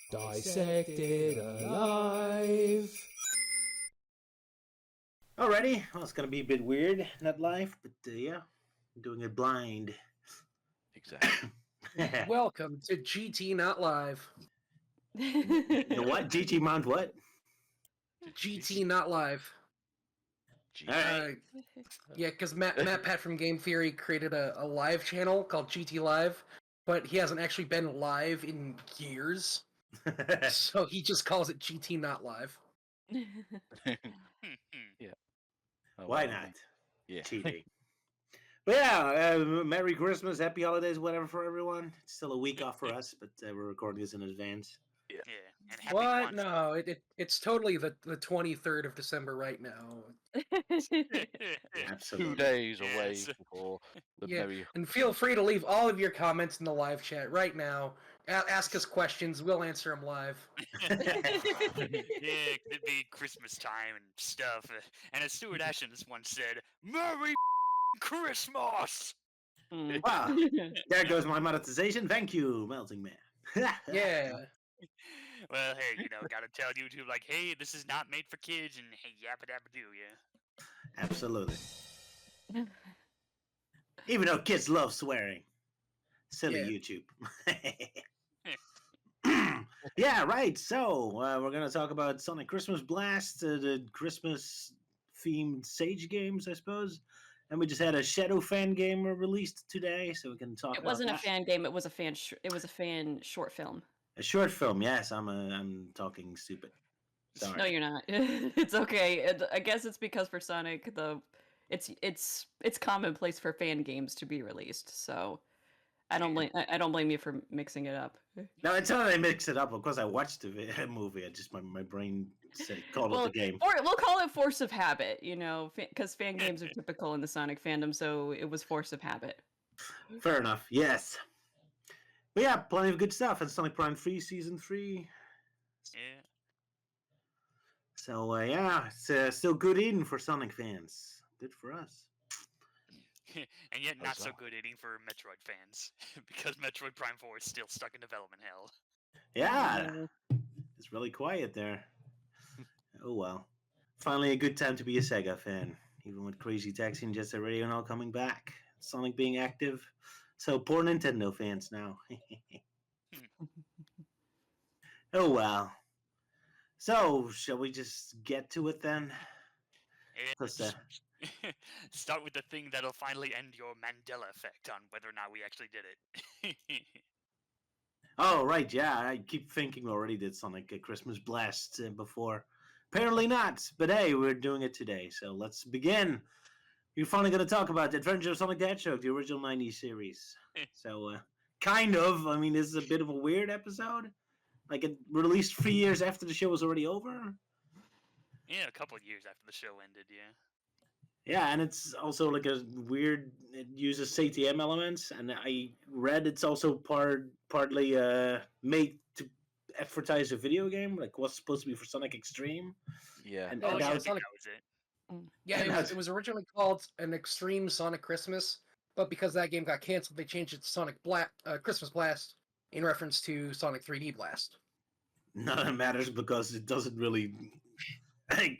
Dissected alive. Alrighty, well, it's gonna be a bit weird, not live, but yeah, I'm doing it blind. Exactly. Welcome to GT Not Live. The what? GT Mount what? GT Not Live. Alright. Yeah, because Matt Pat from Game Theory created a live channel called GT Live, but he hasn't actually been live in years, so he just calls it GT Not Live. Yeah. Why not? Yeah. Cheating. But yeah, Merry Christmas, Happy Holidays, whatever for everyone. It's still a week off for us, but we're recording this in advance. Yeah. And happy What? Kwanzaa. No, it's totally the 23rd of December right now. Absolutely. 2 days away Yes. before the Yeah. merry. And feel free to leave all of your comments in the live chat right now. Ask us questions. We'll answer them live. Yeah, it could be Christmas time and stuff. And as Stuart Ashens once said, Merry Christmas! Wow, there goes my monetization. Thank you, Melting Man. Yeah. Well, hey, gotta tell YouTube, like, hey, this is not made for kids, and hey, yappa dabba doo, yeah. Absolutely. Even though kids love swearing. Silly YouTube. Yeah, right. So, we're going to talk about Sonic Christmas Blast, the Christmas-themed Sage games, I suppose. And we just had a Shadow fan game released today, so we can talk It about wasn't a that. fan game. It was a fan short film. A short film, yes. I'm talking stupid. Sorry. No, you're not. It's okay. I guess it's because for Sonic, it's commonplace for fan games to be released. So I don't blame you for mixing it up. No, it's not that I mix it up. Of course, I watched the movie. I just my brain said called it the game. Or we'll call it force of habit, because fan games are typical in the Sonic fandom. So it was force of habit. Fair enough. Yes. But yeah, plenty of good stuff. And Sonic Prime 3 Season 3. Yeah. So, yeah, it's still good eating for Sonic fans. Good for us. And yet not so Huzzah. good eating for Metroid fans, because Metroid Prime 4 is still stuck in development hell. Yeah, it's really quiet there. Oh, well. Finally a good time to be a Sega fan, even with Crazy Taxi and Jet Set Radio and all coming back. Sonic being active. So, poor Nintendo fans now. Oh, well. So, shall we just get to it then? Plus, Start with the thing that'll finally end your Mandela effect on whether or not we actually did it. Oh, right, yeah. I keep thinking we already did Sonic Christmas Blast before. Apparently not, but hey, we're doing it today, so let's begin. We're finally going to talk about the Adventure of Sonic the Hedgehog, the original 90s series. So, kind of. I mean, this is a bit of a weird episode. Like, it released 3 years after the show was already over. Yeah, a couple of years after the show ended, yeah. Yeah, and it's also like a weird. It uses CTM elements, and I read it's also partly made to advertise a video game, like what's supposed to be for Sonic Extreme. Yeah. And, Oh, and yeah, now I think Sonic- that was it. Yeah, And it was originally called an Extreme Sonic Christmas, but because that game got canceled, they changed it to Sonic Christmas Blast in reference to Sonic 3D Blast. none of it matters because it doesn't really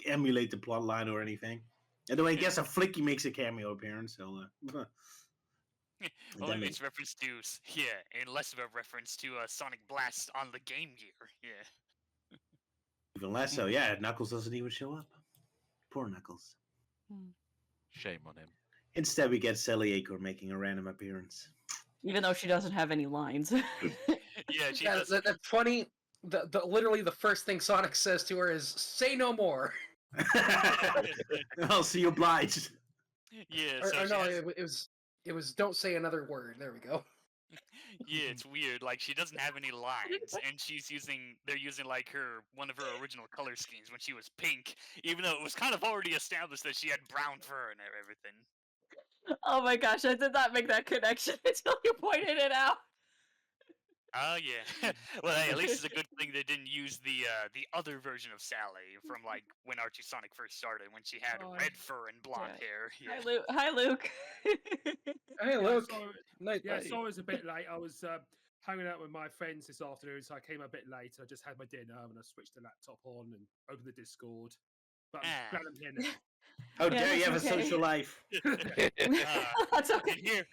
emulate the plot line or anything. Although I guess a Flicky makes a cameo appearance, so. Well, it makes reference to, and less of a reference to Sonic Blast on the Game Gear, yeah. Even less so, yeah. Knuckles doesn't even show up. Poor Knuckles. Shame on him. Instead, we get Sally Acre making a random appearance. Even though she doesn't have any lines. Yeah, she Yeah, does. that's funny. Literally the first thing Sonic says to her is, "Say no more." I'll see you obliged. Yeah, Or so she no, has- it was "Don't say another word." There we go. yeah, it's weird. Like, she doesn't have any lines, and they're using like one of her original color schemes when she was pink, even though it was kind of already established that she had brown fur and everything. Oh my gosh, I did not make that connection until you pointed it out. Oh yeah. Well, hey, at least it's a good thing they didn't use the other version of Sally from like when Archie Sonic first started, when she had Oh, red fur and blonde yeah. hair. Hi, Yeah. Luke. Hi, Luke. Hey, look. so- Nice. Yeah, so it was a bit late. I was hanging out with my friends this afternoon, so I came a bit late. I just had my dinner and I switched the laptop on and opened the Discord. But I'm glad I'm here now. How Yeah, dare you have that's a okay. social life? That's okay.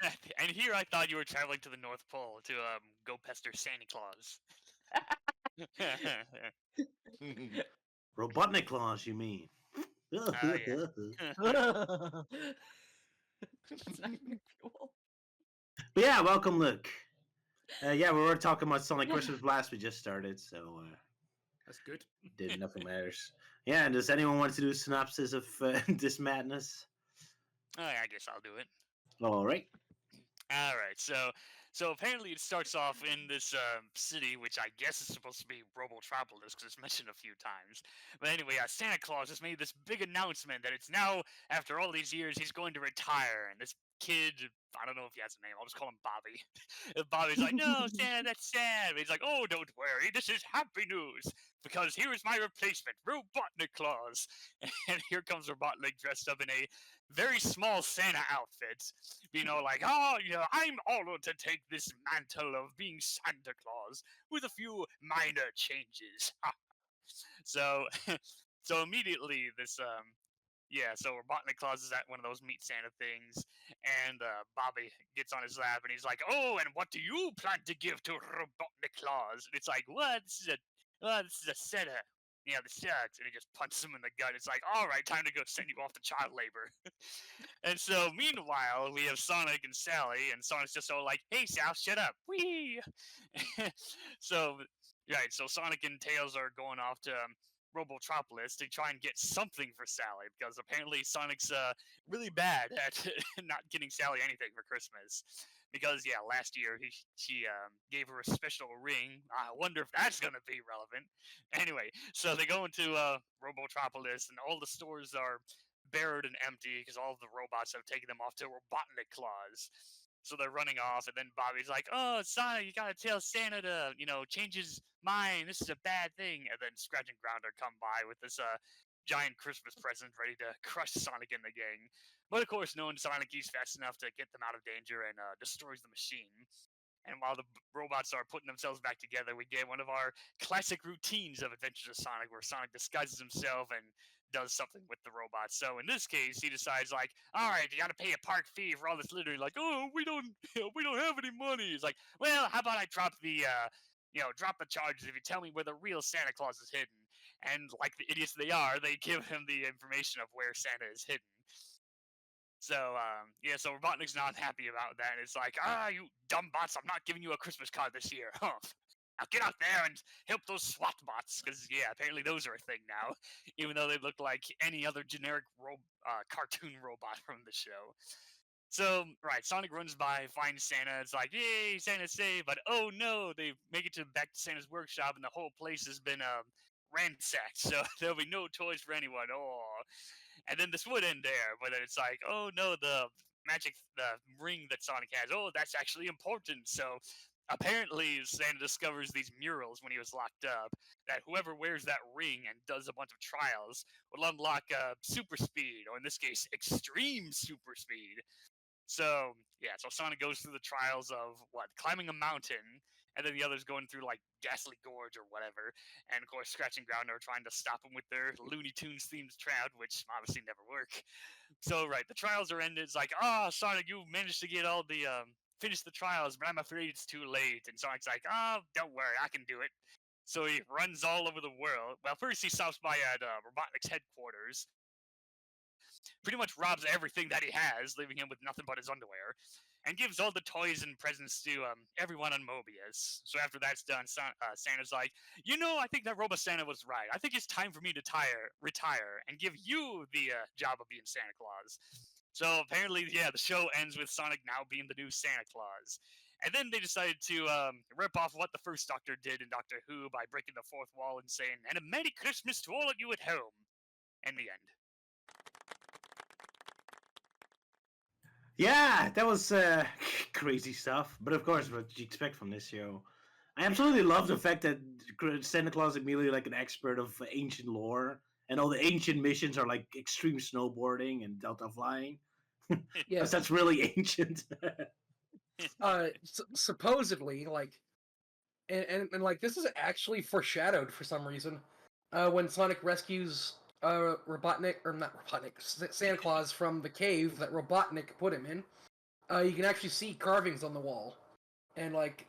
And here I thought you were traveling to the North Pole to go pester Santa Claus. Robotnik Claus, you mean? Yeah. That's not even cool. But yeah, welcome, Luke. Yeah, we were talking about Sonic Christmas Blast. We just started, so That's good. nothing matters. Yeah, and does anyone want to do a synopsis of this madness? I guess I'll do it. All right. All right, so apparently it starts off in this city, which I guess is supposed to be Robotropolis, because it's mentioned a few times. But anyway, Santa Claus has made this big announcement that it's now, after all these years, he's going to retire, and this kid, I don't know if he has a name, I'll just call him Bobby. And Bobby's like, no, Santa, that's sad. But he's like, oh, don't worry, this is happy news, because here is my replacement, Robotnik Claus. And here comes Robotnik dressed up in a very small Santa outfit, like, oh, I'm honored to take this mantle of being Santa Claus with a few minor changes. So, so immediately this, so Robotnik Claus is at one of those meet Santa things, and Bobby gets on his lap, and he's like, oh, and what do you plan to give to Robotnik Claus? And it's like, what? This is a Santa. Yeah, this sucks. And he just punches him in the gut. It's like, all right, time to go send you off to child labor. And so, meanwhile, we have Sonic and Sally, and Sonic's just all like, hey, Sal, shut up. Whee! So Sonic and Tails are going off to Robotropolis to try and get something for Sally, because apparently Sonic's really bad at not getting Sally anything for Christmas. Because, last year she gave her a special ring. I wonder if that's going to be relevant. Anyway, so they go into Robotropolis, and all the stores are buried and empty because all of the robots have taken them off to Robotnik Claus. So they're running off, and then Bobby's like, oh, Sonic, you got to tell Santa to, change his mind. This is a bad thing. And then Scratch and Grounder come by with this giant Christmas present ready to crush Sonic and the gang. But of course, knowing Sonic, he's fast enough to get them out of danger and destroys the machine. And while the robots are putting themselves back together, we get one of our classic routines of Adventures of Sonic, where Sonic disguises himself and does something with the robots. So in this case, he decides like, all right, you got to pay a park fee for all this littering. Like, oh, we don't have any money. He's like, well, how about I drop the drop the charges if you tell me where the real Santa Claus is hidden. And like the idiots they are, they give him the information of where Santa is hidden. So, so Robotnik's not happy about that. It's like, you dumb bots, I'm not giving you a Christmas card this year. Huh. Now get out there and help those SWAT bots, because, apparently those are a thing now, even though they look like any other generic cartoon robot from the show. So, right, Sonic runs by, finds Santa, it's like, yay, Santa's saved, but oh no, they make it back to Santa's workshop, and the whole place has been ransacked, so there'll be no toys for anyone. Oh. And then this would end there, but then it's like, oh no, the ring that Sonic has, oh, that's actually important. So apparently Santa discovers these murals when he was locked up, that whoever wears that ring and does a bunch of trials will unlock super speed, or in this case, extreme super speed. So, so Sonic goes through the trials of, climbing a mountain, and then the others going through, Ghastly Gorge or whatever, and of course Scratch and Grounder are trying to stop him with their Looney Tunes themed trout, which obviously never work. So, right, the trials are ended, it's like, Sonic, you managed to get all the, finish the trials, but I'm afraid it's too late, and Sonic's like, don't worry, I can do it. So he runs all over the world. Well, first he stops by at Robotnik's headquarters, pretty much robs everything that he has, leaving him with nothing but his underwear, and gives all the toys and presents to everyone on Mobius. So after that's done, Santa's like, I think that Robo Santa was right. I think it's time for me to retire and give you the job of being Santa Claus. So apparently, the show ends with Sonic now being the new Santa Claus. And then they decided to rip off what the first Doctor did in Doctor Who by breaking the fourth wall and saying, and a Merry Christmas to all of you at home. And the end. Yeah, that was crazy stuff. But of course, what you expect from this show. I absolutely love the fact that Santa Claus is immediately like an expert of ancient lore, and all the ancient missions are like extreme snowboarding and delta flying. Yeah, That's really ancient. supposedly, and like this is actually foreshadowed for some reason. When Sonic rescues Robotnik, or not Robotnik, Santa Claus from the cave that Robotnik put him in, you can actually see carvings on the wall, and like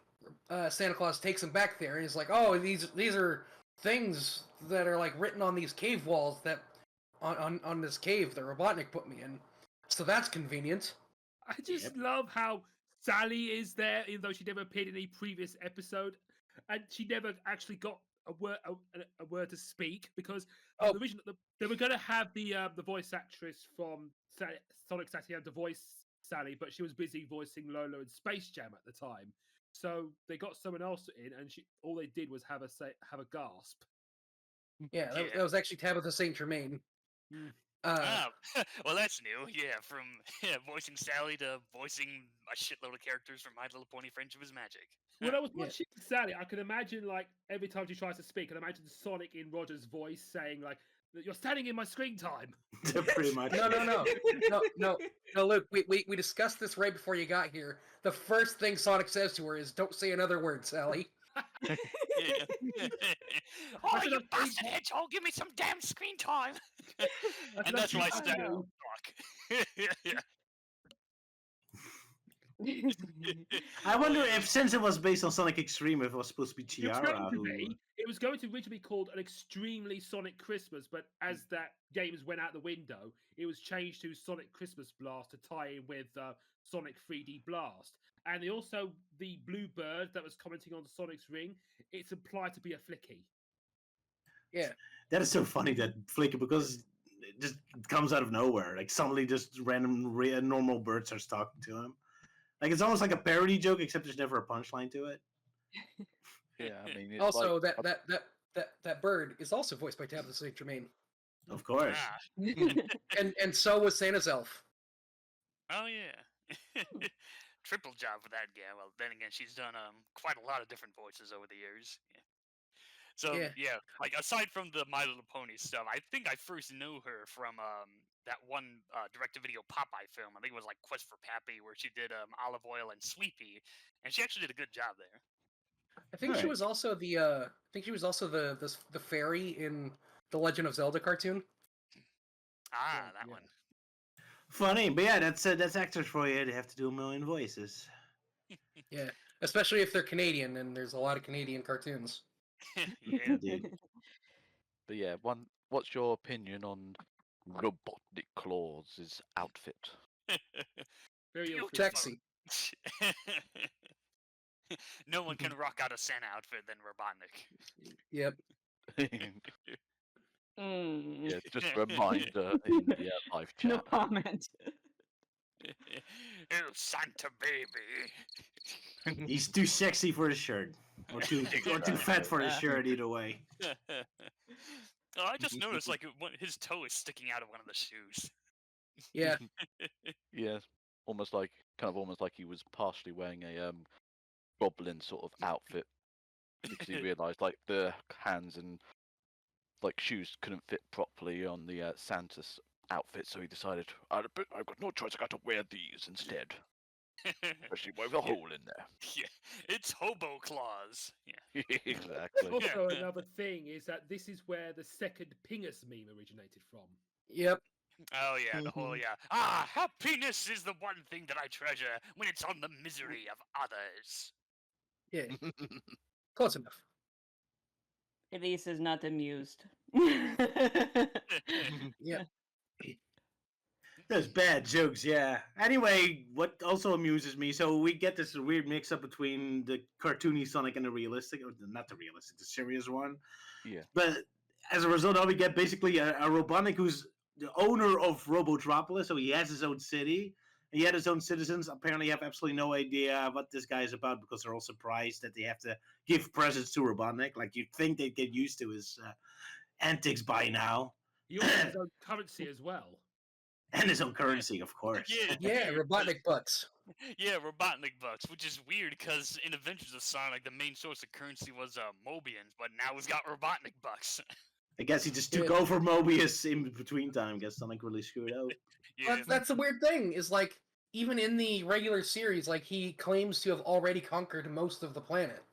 Santa Claus takes him back there, and he's like, "Oh, these are things that are like written on these cave walls that on this cave that Robotnik put me in." So that's convenient. I just love how Sally is there, even though she never appeared in any previous episode, and she never actually got a word to speak because the original they were going to have the voice actress from Sonic Saturn to voice Sally, but she was busy voicing Lola in Space Jam at the time, so they got someone else in, and all they did was have a gasp. Yeah, that was actually Tabitha St. Germain. Well, that's new. Yeah, from voicing Sally to voicing a shitload of characters from My Little Pony: Friendship is Magic. When I was watching Sally, I could imagine like every time she tries to speak, I imagine Sonic in Roger's voice saying like, "You're standing in my screen time." Pretty much. No, Luke, we discussed this right before you got here. The first thing Sonic says to her is, "Don't say another word, Sally." Oh, you bastard hedgehog! Give me some damn screen time. And that's why I stuck. I wonder if, since it was based on Sonic Extreme, if it was supposed to be Chiara. It was going to originally be called An Extremely Sonic Christmas, but as that games went out the window, it was changed to Sonic Christmas Blast to tie in with Sonic 3D Blast. And the blue bird that was commenting on Sonic's ring, it's implied to be a Flicky. Yeah. That is so funny, that Flicky, because it just comes out of nowhere. Like, suddenly just random, normal birds are talking to him. Like, it's almost like a parody joke, except there's never a punchline to it. Yeah, I mean, it's also, like, that bird is also voiced by Tabitha St. Germain. Of course. and so was Santa's elf. Oh yeah. Triple job for that gal. Well, then again, she's done quite a lot of different voices over the years. Yeah. So yeah, like aside from the My Little Pony stuff, I think I first knew her from that one direct-to-video Popeye film. I think it was like Quest for Pappy, where she did Olive Oil and Sleepy, and she actually did a good job there. I think she was also the fairy in the Legend of Zelda cartoon. That one. Funny, but yeah, that's actors for you. They have to do a million voices. Yeah, especially if they're Canadian, and there's a lot of Canadian cartoons. Yeah. Indeed. but yeah, what's your opinion on Robotnik Claus' outfit? Very Sexy. No one can rock out a Santa outfit than Robotnik. Yep. Yeah, just a reminder in the live chat. No comment. Oh, Santa baby. He's too sexy for his shirt. Or too fat for his shirt, either way. Oh, I just noticed like his toe is sticking out of one of the shoes. Yeah. Yeah, almost like he was partially wearing a goblin sort of outfit, because he realised like the hands and like shoes couldn't fit properly on the Santa's outfit, so he decided, I've got no choice, I got to wear these instead. Especially with a hole in there. Yeah, it's Hobo Claus. Yeah. Exactly. Also, another thing is that this is where the second Pingus meme originated from. Yep. Oh yeah, the whole happiness is the one thing that I treasure when it's on the misery of others. Yeah. Close enough. Elise is not amused. Yeah. Those bad jokes, yeah. Anyway, what also amuses me, so we get this weird mix-up between the cartoony Sonic and the realistic, or not the realistic, the serious one. Yeah. But as a result, we get basically a Robotnik who's the owner of Robotropolis, so he has his own city. He had his own citizens. Apparently have absolutely no idea what this guy is about, because they're all surprised that they have to give presents to Robotnik. Like, you'd think they'd get used to his antics by now. He also has his own currency as well. And his own currency, of course. Yeah, Robotnik bucks. Yeah, Robotnik bucks, which is weird because in Adventures of Sonic, the main source of currency was Mobians, but now he's got Robotnik bucks. I guess he just took over Mobius in between time. I guess Sonic really screwed out. Yeah. That's the weird thing, is like, even in the regular series, like, he claims to have already conquered most of the planet.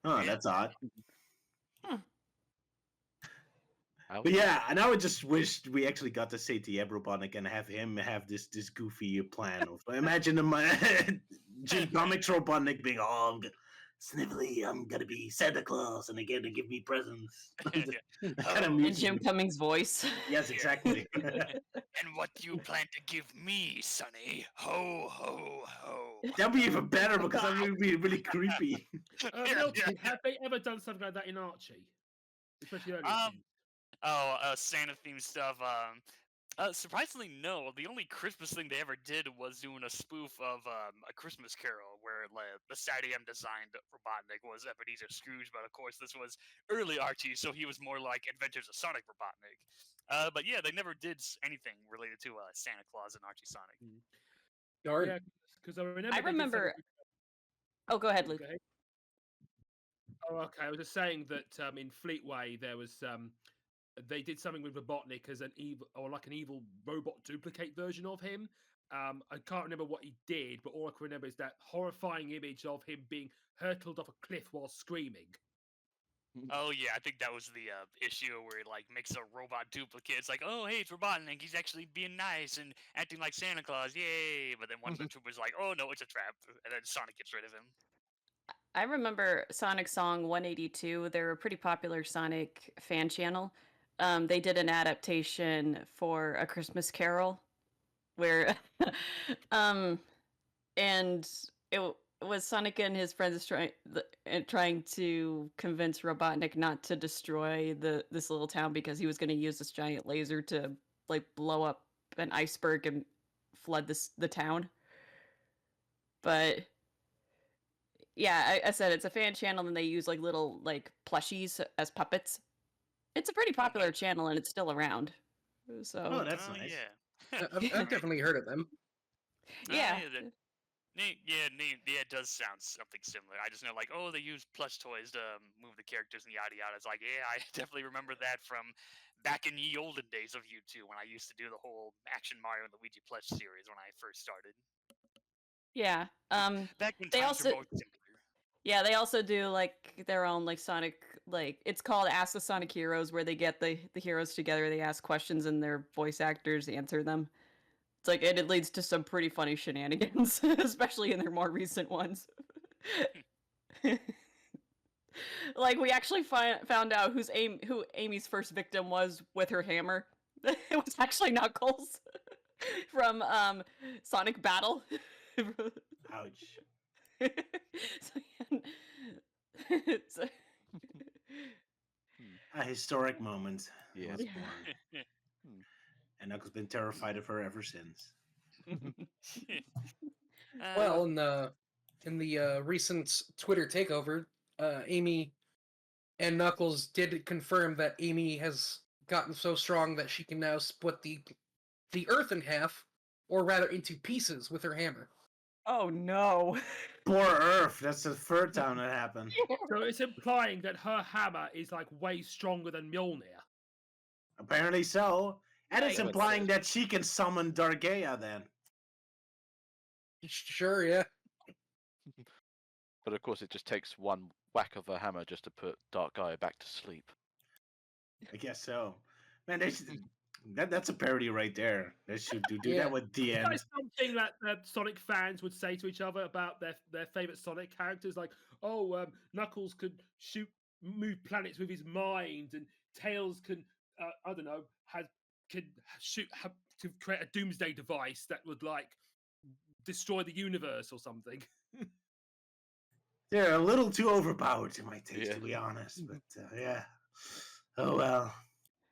Oh, Yeah. that's odd. Ouch. But yeah, and I would just wish we actually got to say to Robotnik and have him have this goofy plan of imagine him G Comics Robotnik being Snivelly, I'm gonna be Santa Claus and they're gonna give me presents. Yeah. Kind of Oh, In music. Jim Cummings' voice. Yes, exactly. And what do you plan to give me, Sonny? Ho, ho, ho. That'd be even better because that would be really creepy. Milton, have they ever done something like that in Archie? Especially early. Santa themed stuff. Surprisingly, no. The only Christmas thing they ever did was doing a spoof of A Christmas Carol, where the SATM designed Robotnik was Ebenezer Scrooge, but of course this was early Archie, so he was more like Adventures of Sonic Robotnik. But yeah, they never did anything related to Santa Claus and Archie Sonic. Darn. Yeah, because I remember. I they did remember. something- Oh, go ahead, Luke. Go ahead. Oh, okay. I was just saying that in Fleetway there was they did something with Robotnik as an evil robot duplicate version of him. I can't remember what he did, but all I can remember is that horrifying image of him being hurtled off a cliff while screaming. Oh yeah, I think that was the issue where he like makes a robot duplicate. It's like, oh hey, it's Robotnik. He's actually being nice and acting like Santa Claus. Yay! But then one of the troopers like, oh no, it's a trap, and then Sonic gets rid of him. I remember Sonic Song 182. They're a pretty popular Sonic fan channel. They did an adaptation for A Christmas Carol, where, and it was Sonic and his friends trying to convince Robotnik not to destroy this little town because he was going to use this giant laser to like blow up an iceberg and flood the town. But yeah, I said it's a fan channel and they use like little like plushies as puppets. It's a pretty popular channel and it's still around. So Oh, that's nice. Yeah. I've definitely heard of them. yeah. Yeah, it does sound something similar. I just know, like, oh, they use plush toys to move the characters and yada yada. It's like, yeah, I definitely remember that from back in the olden days of YouTube when I used to do the whole Action Mario and Luigi plush series when I first started. Yeah. Back when They times also- were more simpler. Yeah, they also do like their own like Sonic, like it's called Ask the Sonic Heroes, where they get the heroes together, they ask questions and their voice actors answer them. It's like, and it leads to some pretty funny shenanigans, especially in their more recent ones. Like we actually found out who Amy's first victim was with her hammer. It was actually Knuckles from Sonic Battle. Ouch. So, A historic moment. Yeah. Was born. And Knuckles been terrified of her ever since. Well, in the recent Twitter takeover, Amy and Knuckles did confirm that Amy has gotten so strong that she can now split the Earth in half, or rather into pieces, with her hammer. oh no. Poor Earth. That's the third time that happened. So it's implying that her hammer is like way stronger than Mjolnir. Apparently so. And it's I would implying say. that she can summon Dargeia then. Sure, yeah. But of course, it just takes one whack of a hammer just to put Dark Gaia back to sleep. I guess so. Man, that's a parody right there. They should do Yeah. that with the That end. is something that Sonic fans would say to each other about their favorite Sonic characters, like, "Oh, Knuckles could move planets with his mind, and Tails can, I don't know, to create a doomsday device that would like destroy the universe or something." They're a little too overpowered to my taste, Yeah. to be honest. But yeah. Oh well.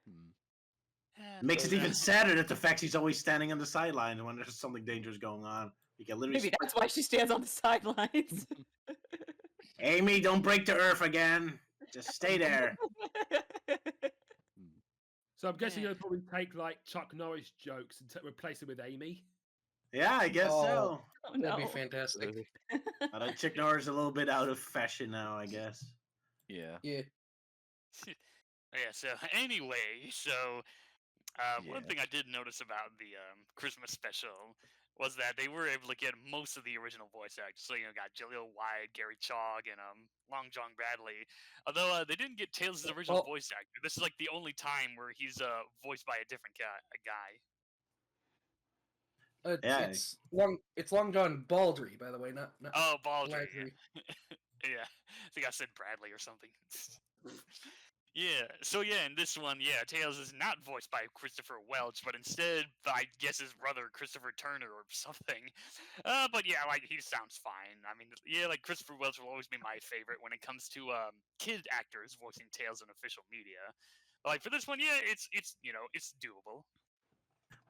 Hmm. Makes it even sadder that the fact she's always standing on the sideline when there's something dangerous going on. You can literally. Maybe that's why she stands on the sidelines. Amy, don't break the Earth again. Just stay there. So I'm guessing they'll probably take like Chuck Norris jokes and replace it with Amy. Yeah, I guess so. Oh That'd no. be fantastic. Although Chuck Norris is a little bit out of fashion now, I guess. Yeah. Yeah. Yeah. So anyway, one Yeah. thing I did notice about the Christmas special was that they were able to get most of the original voice actors. So got Jaleel White, Gary Chalk, and Long John Bradley. Although they didn't get Tails' original voice actor. This is like the only time where he's voiced by a different guy. It's Long John Baldry, by the way, not Baldry. Baldry. Yeah, I think I said Bradley or something. Yeah, so in this one, Tails is not voiced by Christopher Welch, but instead, I guess his brother, Christopher Turner or something. But like, he sounds fine. I mean, like, Christopher Welch will always be my favorite when it comes to kid actors voicing Tails in official media. But, like, for this one, it's it's doable.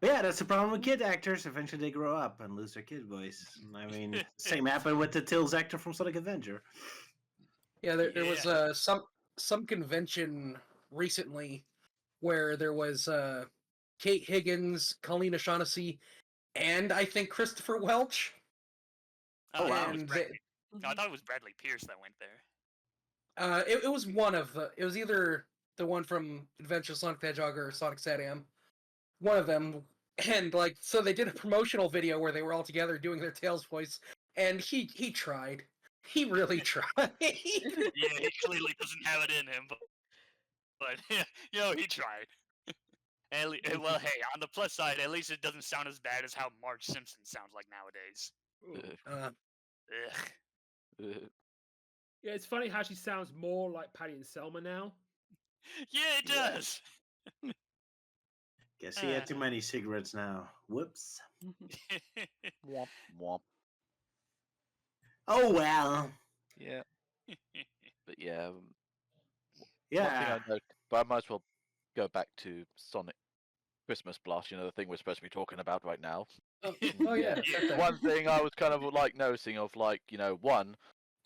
Yeah, that's the problem with kid actors. Eventually they grow up and lose their kid voice. I mean, same happened with the Tails actor from Sonic Adventure. Yeah, there was some convention recently where there was Kate Higgins, Colleen O'Shaughnessy, and I think Christopher Welch. Oh, wow. I thought it was Bradley Pierce that went there. It was one of the... It was either the one from Adventure Sonic the Hedgehog or Sonic Saturn. One of them. And, like, so they did a promotional video where they were all together doing their Tails voice, and he tried. He really tried. He clearly doesn't have it in him, but he tried. Well, hey, on the plus side, at least it doesn't sound as bad as how Marge Simpson sounds like nowadays. Yeah, it's funny how she sounds more like Patty and Selma now. Yeah, it does. Guess he had too many cigarettes now. Whoops. Womp womp. Oh well. Yeah. But yeah. One Yeah. thing I know, but I might as well go back to Sonic Christmas Blast, the thing we're supposed to be talking about right now. Oh yeah. One thing I was kind of like noticing of, like, one,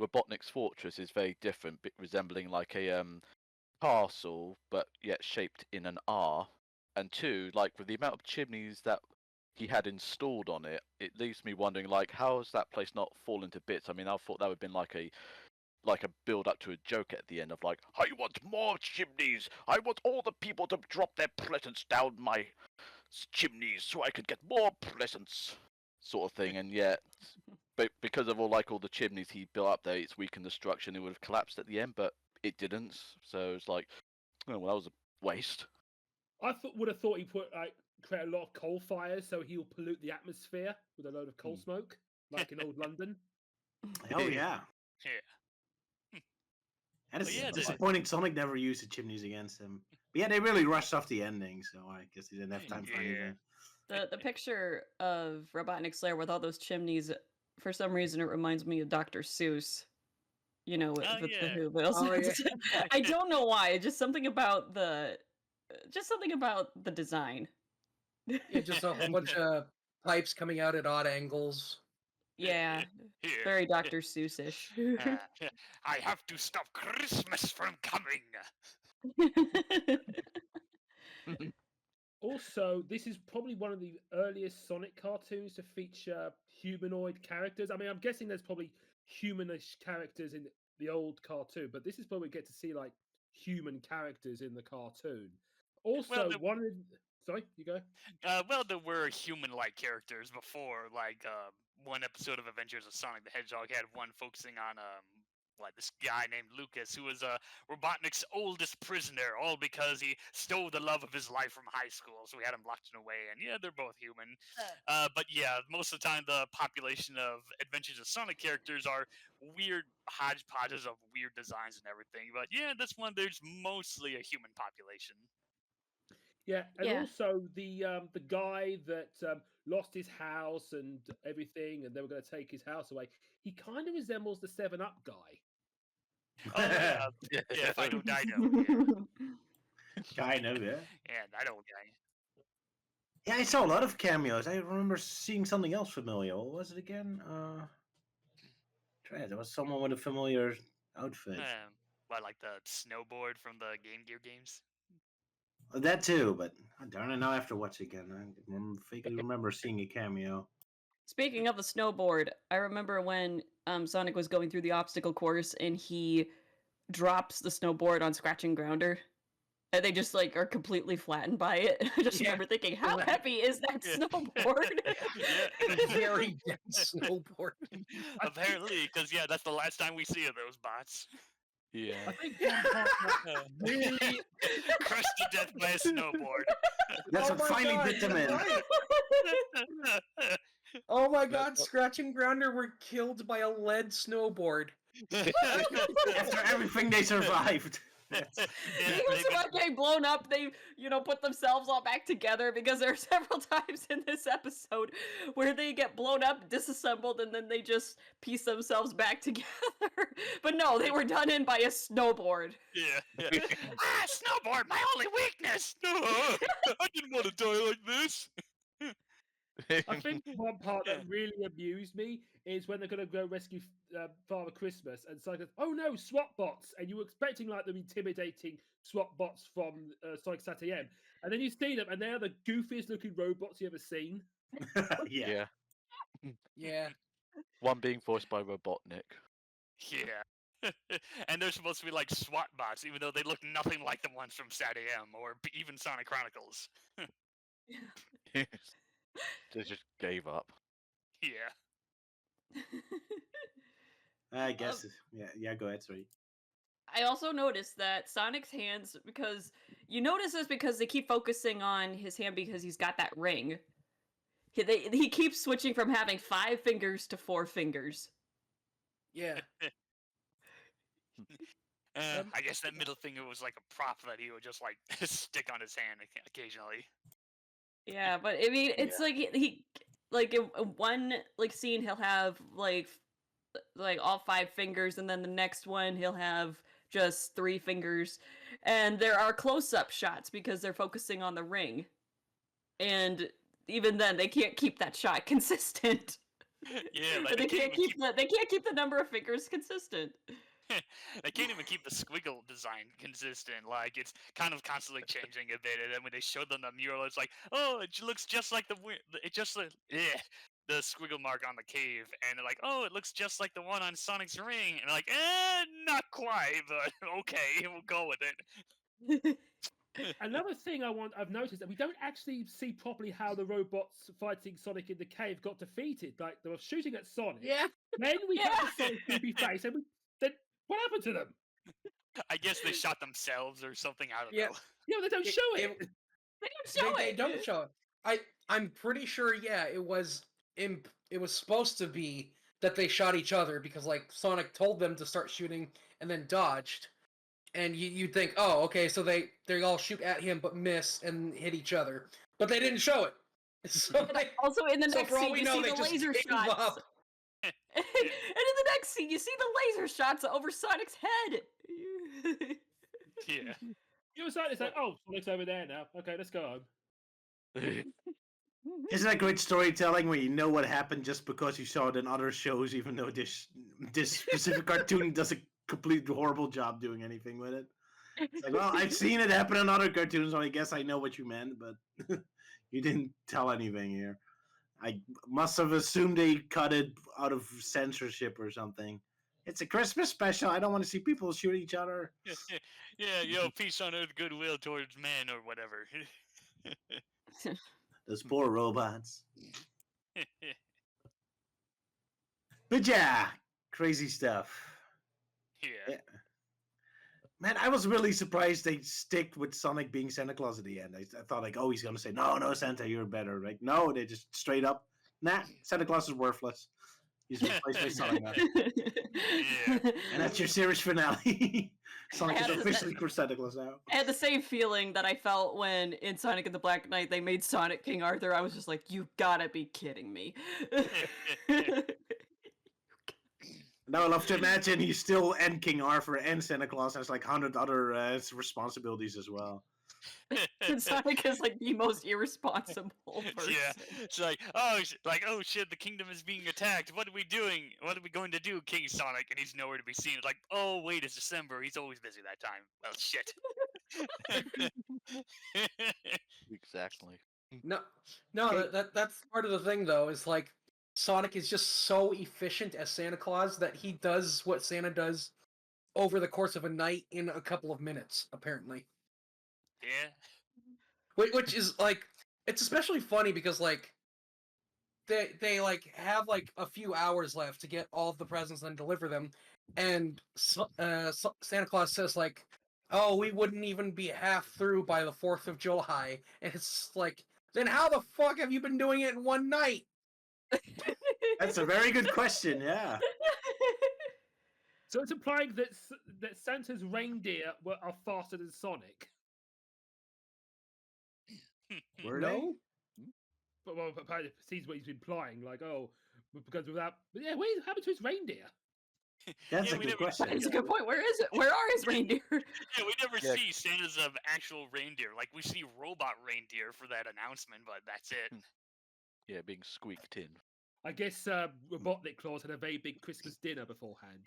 Robotnik's fortress is very different, resembling like a castle, but yet shaped in an R. And two, like, with the amount of chimneys that he had installed on it, it leaves me wondering, like, how has that place not fallen to bits? I mean, I thought that would have been like a build up to a joke at the end of, like, I want more chimneys. I want all the people to drop their presents down my chimneys so I could get more presents, sort of thing. And yet, because of all the chimneys he built up there, it's weakened the structure and it would have collapsed at the end, but it didn't. So it's like, oh well, that was a waste. I would have thought he create a lot of coal fires so he'll pollute the atmosphere with a load of coal smoke, like in old London. Oh yeah. And it's disappointing Sonic never used the chimneys against him. But yeah, they really rushed off the ending, so I guess he didn't have time for anything. The picture of Robotnik's lair with all those chimneys, for some reason, it reminds me of Dr. Seuss. With the Who bills. Oh, yeah. I don't know why. Just something about the design. Yeah, just a whole bunch of pipes coming out at odd angles. Yeah, very Dr. Seuss-ish. I have to stop Christmas from coming. Also, this is probably one of the earliest Sonic cartoons to feature humanoid characters. I mean, I'm guessing there's probably humanish characters in the old cartoon, but this is where we get to see like human characters in the cartoon. Also, sorry, you go. Well, there were human-like characters before, like one episode of Adventures of Sonic the Hedgehog had one focusing on this guy named Lucas, who was Robotnik's oldest prisoner, all because he stole the love of his life from high school, so we had him locked away, and yeah, they're both human. But yeah, most of the time the population of Adventures of Sonic characters are weird hodgepodges of weird designs and everything, but yeah, this one, there's mostly a human population. Yeah, and also the guy that lost his house and everything, and they were going to take his house away. He kind of resembles the 7-Up guy. Oh yeah, Fido Dido. Kind of, yeah. Yeah, that old guy. Yeah, I saw a lot of cameos. I remember seeing something else familiar. What was it again? There was someone with a familiar outfit. Like the snowboard from the Game Gear games? That too, but darn it, now I have to watch it again. I vaguely remember seeing a cameo. Speaking of the snowboard, I remember when Sonic was going through the obstacle course and he drops the snowboard on Scratch and Grounder. and they just like are completely flattened by it. I just Yeah. remember thinking, how Right. heavy is that Yeah. snowboard? Yeah. Very dense snowboard. Apparently, because that's the last time we see of those bots. Yeah. I think one part that really Crushed to death by a snowboard. That's Oh what my finally God, bit them you're in. right. Oh my God, That's- Scratch and Grounder were killed by a lead snowboard. After everything they survived. Because about getting blown up, they, put themselves all back together because there are several times in this episode where they get blown up, disassembled, and then they just piece themselves back together. But no, they were done in by a snowboard. Yeah. Snowboard, my only weakness. I didn't want to die like this. I think one part that really amused me is when they're going to go rescue Father Christmas, and Sonic goes, "Oh no, SWAT bots!" And you were expecting like them intimidating SWAT bots from Sonic Saturn, and then you see them, and they are the goofiest looking robots you ever seen. Yeah. Yeah. One being voiced by Robotnik. Yeah. And they're supposed to be like SWAT bots, even though they look nothing like the ones from Saturn or even Sonic Chronicles. They just gave up. Yeah. I guess. Yeah. Go ahead, sorry. I also noticed that Sonic's hands, because you notice this because they keep focusing on his hand because he's got that ring. He keeps switching from having 5 fingers to 4 fingers. Yeah. I guess that middle finger was like a prop that he would just like stick on his hand occasionally. Yeah, but I mean, it's like he like in one like scene he'll have like all 5 fingers, and then the next one he'll have just 3 fingers, and there are close-up shots because they're focusing on the ring, and even then they can't keep that shot consistent. Yeah, like they can't keep the number of fingers consistent. They can't even keep the squiggle design consistent. Like it's kind of constantly changing a bit. And then when they showed them the mural, it's like, oh, it looks just like the squiggle mark on the cave, and they're like, oh, it looks just like the one on Sonic's ring, and they're like, not quite, but okay, we'll go with it. Another thing I've noticed that we don't actually see properly how the robots fighting Sonic in the cave got defeated. Like they were shooting at Sonic. Yeah. Then we got the Sonic creepy face, and then what happened to them? I guess they shot themselves or something. I don't Yeah. know. They don't show it. They don't show They it. don't show it. I'm pretty sure. Yeah, it was supposed to be that they shot each other because like Sonic told them to start shooting and then dodged, and you'd think, oh, okay, so they all shoot at him but miss and hit each other, but they didn't show it. So Also, in the so next for all scene, we you know, see they the just laser gave shots. up. And in the next scene, you see the laser shots over Sonic's head. Yeah. It was like it's like, oh, Sonic's over there now. Okay, let's go home. Isn't that great storytelling where you know what happened just because you saw it in other shows, even though this specific cartoon does a complete horrible job doing anything with it? It's like, well, I've seen it happen in other cartoons, so I guess I know what you meant, but you didn't tell anything here. I must have assumed they cut it out of censorship or something. It's a Christmas special. I don't want to see people shoot each other. Yeah, peace on earth, goodwill towards men, or whatever. Those poor robots. But yeah, crazy stuff. Yeah. Man, I was really surprised they stick with Sonic being Santa Claus at the end. I thought like, oh, he's gonna say, no, Santa, you're better. Like, no, they just straight up, nah, Santa Claus is worthless. He's replaced by Sonic now. Yeah. And that's your series finale. Sonic is officially Santa Claus now. I had the same feeling that I felt when in Sonic and the Black Knight they made Sonic King Arthur. I was just like, you gotta be kidding me. Now I love to imagine he's still and King Arthur and Santa Claus has like 100 other responsibilities as well. And Sonic is like the most irresponsible person. Yeah, it's like, oh shit, the kingdom is being attacked. What are we doing? What are we going to do, King Sonic? And he's nowhere to be seen. It's like, oh wait, it's December. He's always busy that time. Well, shit. Exactly. No, that's part of the thing though. Is like Sonic is just so efficient as Santa Claus that he does what Santa does over the course of a night in a couple of minutes, apparently. Yeah. Which is like, it's especially funny because like they like have like a few hours left to get all of the presents and deliver them, and Santa Claus says like, "Oh, we wouldn't even be half through by the 4th of July," and it's like, then how the fuck have you been doing it in one night? That's a very good question. Yeah. So it's implying that that Santa's reindeer are faster than Sonic. Were No, But well, it seems what he's implying, like, oh, because without, but yeah, what happened to his reindeer? That's Yeah, a we good never- question. That is a good point. Where is it? Where are his reindeer? Yeah, we never Yeah. see Santa's actual reindeer. Like we see robot reindeer for that announcement, but that's it. Yeah, being squeaked in. I guess Robotnik Claus had a very big Christmas dinner beforehand.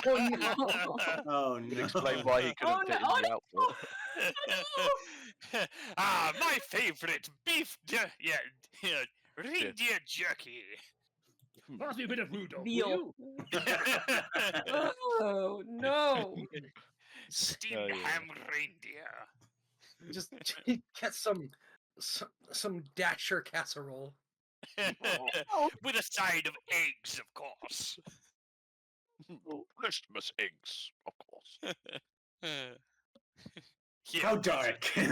oh no, Oh no. Explain why he couldn't Oh, fit no, in the outfit. My favorite beef, reindeer jerky. Pass me a bit of Rudolph, will Veal. you? Oh no! Steamed Oh, yeah. ham reindeer. just get some dasher casserole. Oh. With a side of eggs, of course. Christmas eggs, of course. Yeah. How dark. Hey,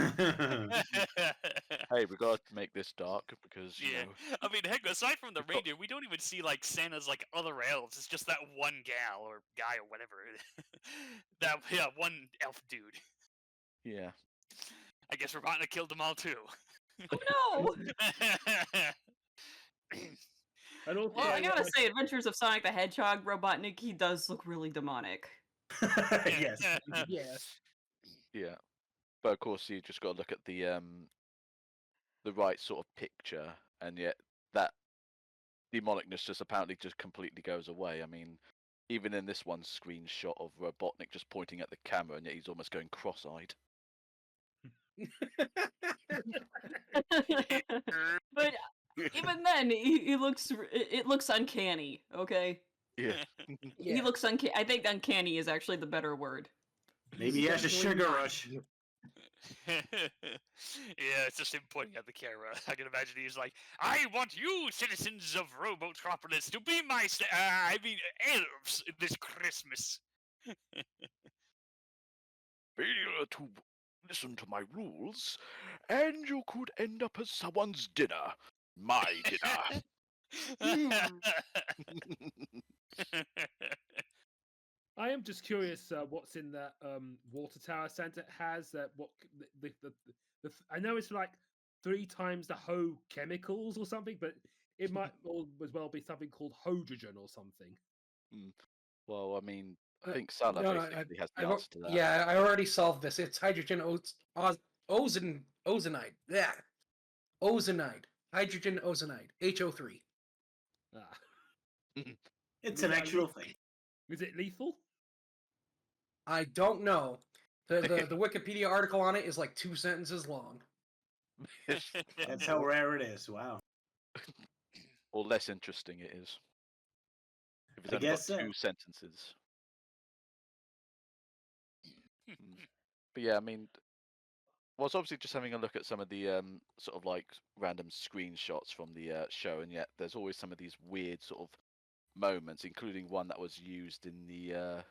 we gotta make this dark because you Yeah, know. I mean, heck, aside from the reindeer, we don't even see like Santa's like other elves. It's just that one gal or guy or whatever. One elf dude. Yeah. I guess Robotnik killed them all too. Oh no! And also, Well, I gotta say, Adventures of Sonic the Hedgehog, Robotnik, he does look really demonic. Yes. yeah. Yeah. But of course you just gotta look at the right sort of picture, and yet that demonicness just apparently just completely goes away. I mean, even in this one screenshot of Robotnik just pointing at the camera, and yet he's almost going cross-eyed. But even then, he looks. It looks uncanny. Okay, Yeah. Yeah. he looks uncanny. I think uncanny is actually the better word. Maybe he has a Definitely sugar not. rush. Yeah, it's just him pointing at the camera. I can imagine he's like, "I want you, citizens of Robotropolis, to be my, elves this Christmas." Failure to listen to my rules, and you could end up as someone's dinner. My dinner. I am just curious what's in that water tower Santa has. I know it's like 3 times the Ho chemicals or something, but it might as well be something called hydrogen or something. Well, I mean, I Uh, think Salah no, basically has the I've al- answer to that. Yeah, I already solved this. It's hydrogen ozonide. Yeah, ozonide. Hydrogen ozonide. HO3. Ah. It's an actual thing. Is it lethal? I don't know. The Wikipedia article on it is like 2 sentences long. That's how rare it is. Wow. Or less interesting it is. If it's I only guess got so. 2 sentences. But yeah, I mean, well, it's obviously just having a look at some of the sort of like random screenshots from the show, and yet there's always some of these weird sort of moments, including one that was used in the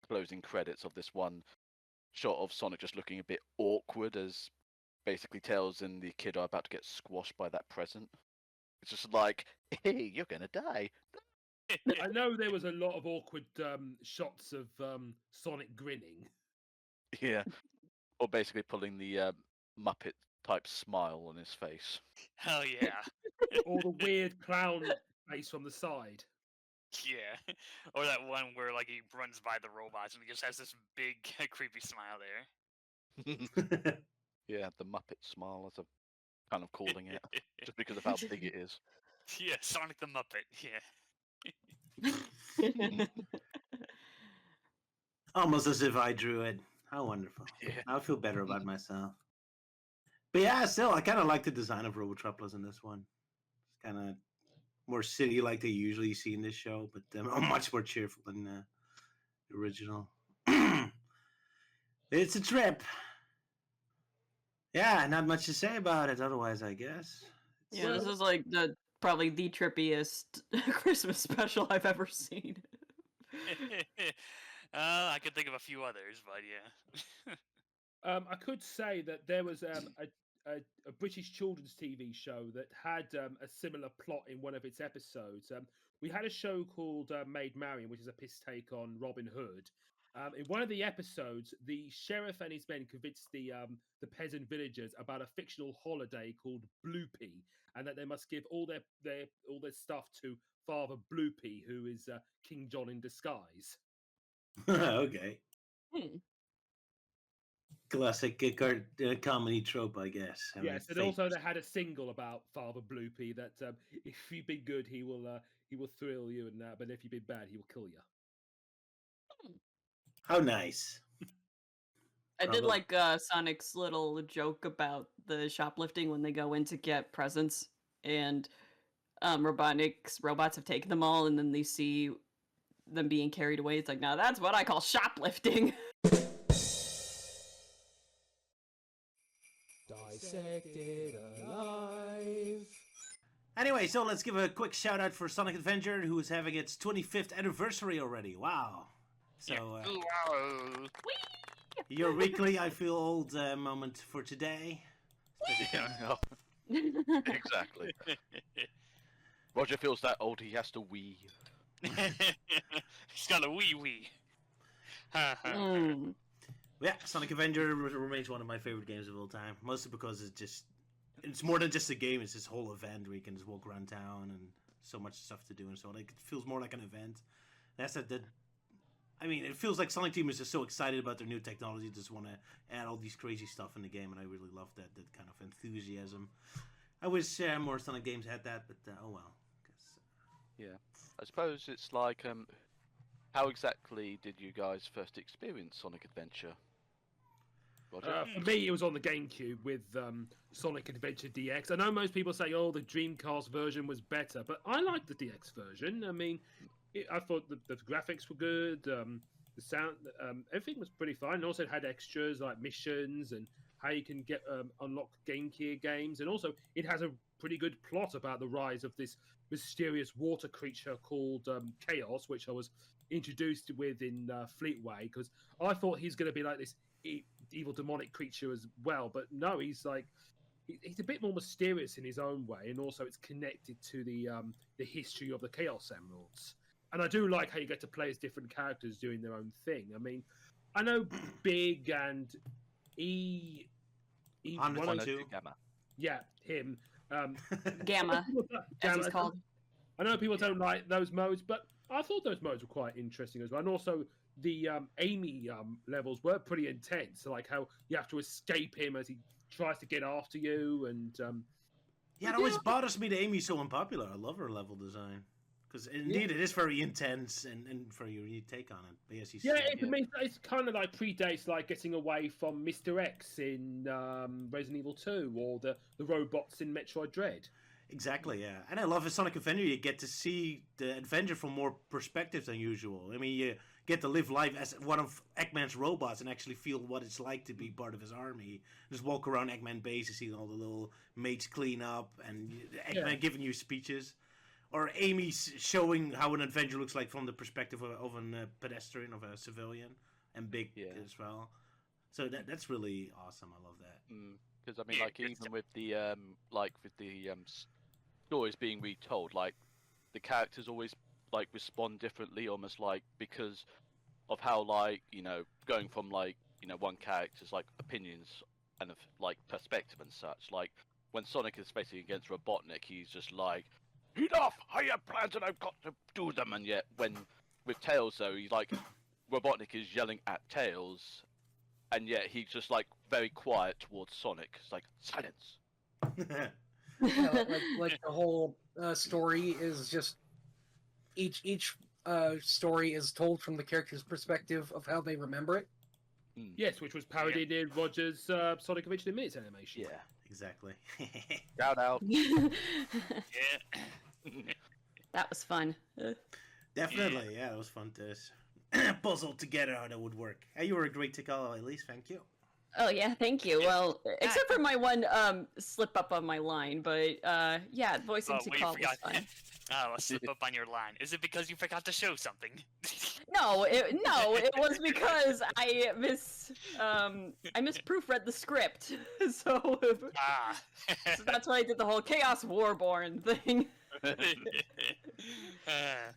closing credits of this one shot of Sonic just looking a bit awkward as basically Tails and the kid are about to get squashed by that present. It's just like, hey, you're gonna die. I know there was a lot of awkward shots of Sonic grinning. Yeah. Or basically pulling the Muppet type smile on his face. Hell yeah. Or the weird clown face from the side. Yeah. Or that one where like he runs by the robots and he just has this big creepy smile there. Yeah, the Muppet smile, as I'm kind of calling it, just because of how big it is. Yeah, Sonic the Muppet. Yeah. Almost as if I drew it. How wonderful. Yeah. I feel better about myself. But yeah, still, I kind of like the design of Robotropolis in this one. It's kind of more city like they usually see in this show, but much more cheerful than the original. It's a trip. Yeah, not much to say about it. Otherwise, I guess. Yeah, this is like probably the trippiest Christmas special I've ever seen. I could think of a few others, but yeah. I could say that there was a British children's TV show that had a similar plot in one of its episodes. We had a show called Maid Marian, which is a piss take on Robin Hood. In one of the episodes, the sheriff and his men convinced the peasant villagers about a fictional holiday called Bloopy, and that they must give all their stuff to Father Bloopy, who is King John in disguise. Okay. Hmm. Classic comedy trope, I guess. having Yes, and fake- also they had a single about Father Bloopy that if you've been good, he will thrill you, and but if you've been bad, he will kill you. How nice. I did Bravo. like Sonic's little joke about the shoplifting when they go in to get presents, and Robotnik's robots have taken them all, and then they see them being carried away. It's like, now that's what I call shoplifting. Dissected alive. Anyway, so let's give a quick shout out for Sonic Adventure, who is having its 25th anniversary already. Wow. So, Wow. your weekly I feel old moment for today. Yeah, exactly. Roger feels that old he has to wee. He's got a wee. Mm. Yeah, Sonic Adventure remains one of my favorite games of all time. Mostly because it's more than just a game. It's this whole event where you can just walk around town and so much stuff to do and so on. Like, it feels more like an event. I mean, it feels like Sonic Team is just so excited about their new technology, just want to add all these crazy stuff in the game, and I really love that kind of enthusiasm. I wish more Sonic games had that, but oh well. Yeah, I suppose it's like, how exactly did you guys first experience Sonic Adventure? Roger? For me, it was on the GameCube with Sonic Adventure DX. I know most people say, "Oh, the Dreamcast version was better," but I like the DX version. I mean, I thought the graphics were good, the sound, everything was pretty fine. And also, it had extras like missions and how you can get unlock Game Gear games, and also it has a pretty good plot about the rise of this mysterious water creature called Chaos, which I was introduced with in Fleetway, because I thought he's going to be like this evil demonic creature as well, but no, he's like he's a bit more mysterious in his own way, and also it's connected to the history of the Chaos Emeralds. And I do like how you get to play as different characters doing their own thing. I mean, I know Big and E On one one of- two. Gamma. yeah, him. Gamma, as he's called. I know people don't like those modes, but I thought those modes were quite interesting as well. And also, the Amy levels were pretty intense. Like how you have to escape him as he tries to get after you. And Yeah, it always bothers me that Amy's so unpopular. I love her level design. Because indeed, it is very intense and very unique take on it. But yes, he's yeah, it's kind of like predates like getting away from Mr. X in Resident Evil 2 or the robots in Metroid Dread. Exactly, yeah. And I love in Sonic Adventure, you get to see the adventure from more perspectives than usual. I mean, you get to live life as one of Eggman's robots and actually feel what it's like to be part of his army. Just walk around Eggman base and see all the little mates clean up and Eggman giving you speeches. Or Amy showing how an adventure looks like from the perspective of a pedestrian, of a civilian, and Big as well. So that's really awesome. I love that. Because I mean, Yeah, like it's even with the stories being retold, like the characters always like respond differently, almost like because of how going from one character's like opinions and of like perspective and such. Like when Sonic is facing against Robotnik, he's just like, enough! I have plans and I've got to do them. And yet, when with Tails, though, he's like, Robotnik is yelling at Tails, and yet he's just like very quiet towards Sonic. It's like silence. Like the whole story is just each story is told from the character's perspective of how they remember it. Yes, which was parodied in Roger's Sonic Adventure in Minutes animation. Yeah, exactly. Shout out. Yeah. That was fun. Definitely, it was fun to puzzle together how that would work. Hey, you were a great to call, at least. Thank you. Oh yeah, thank you. Well, except for my one slip up on my line, but yeah, voicing Oh, well, you Tikal was forgot. fine. Oh, a slip up on your line. Is it because you forgot to show something? No, it was because I misproofread the script, so Ah. so that's why I did the whole Chaos Warborn thing.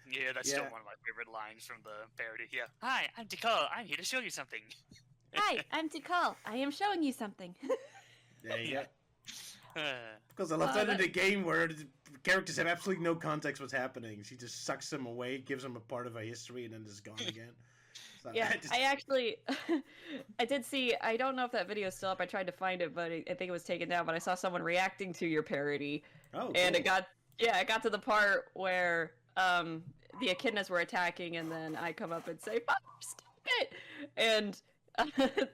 Yeah, that's still Yeah. one of my favorite lines from the parody. Yeah. Hi, I'm Tikal. I'm here to show you something. Hi, I'm Tikal. I am showing you something. There you go. Uh, Because I love that in that- a game where the characters have absolutely no context what's happening. She just sucks them away, gives them a part of a history, and then is gone again. So, Yeah, just- I actually, I did see. I don't know if that video is still up. I tried to find it, but I think it was taken down. But I saw someone reacting to your parody, oh, and cool. it got to the part where the echidnas were attacking, and then I come up and say, "Fuck, stop it!" And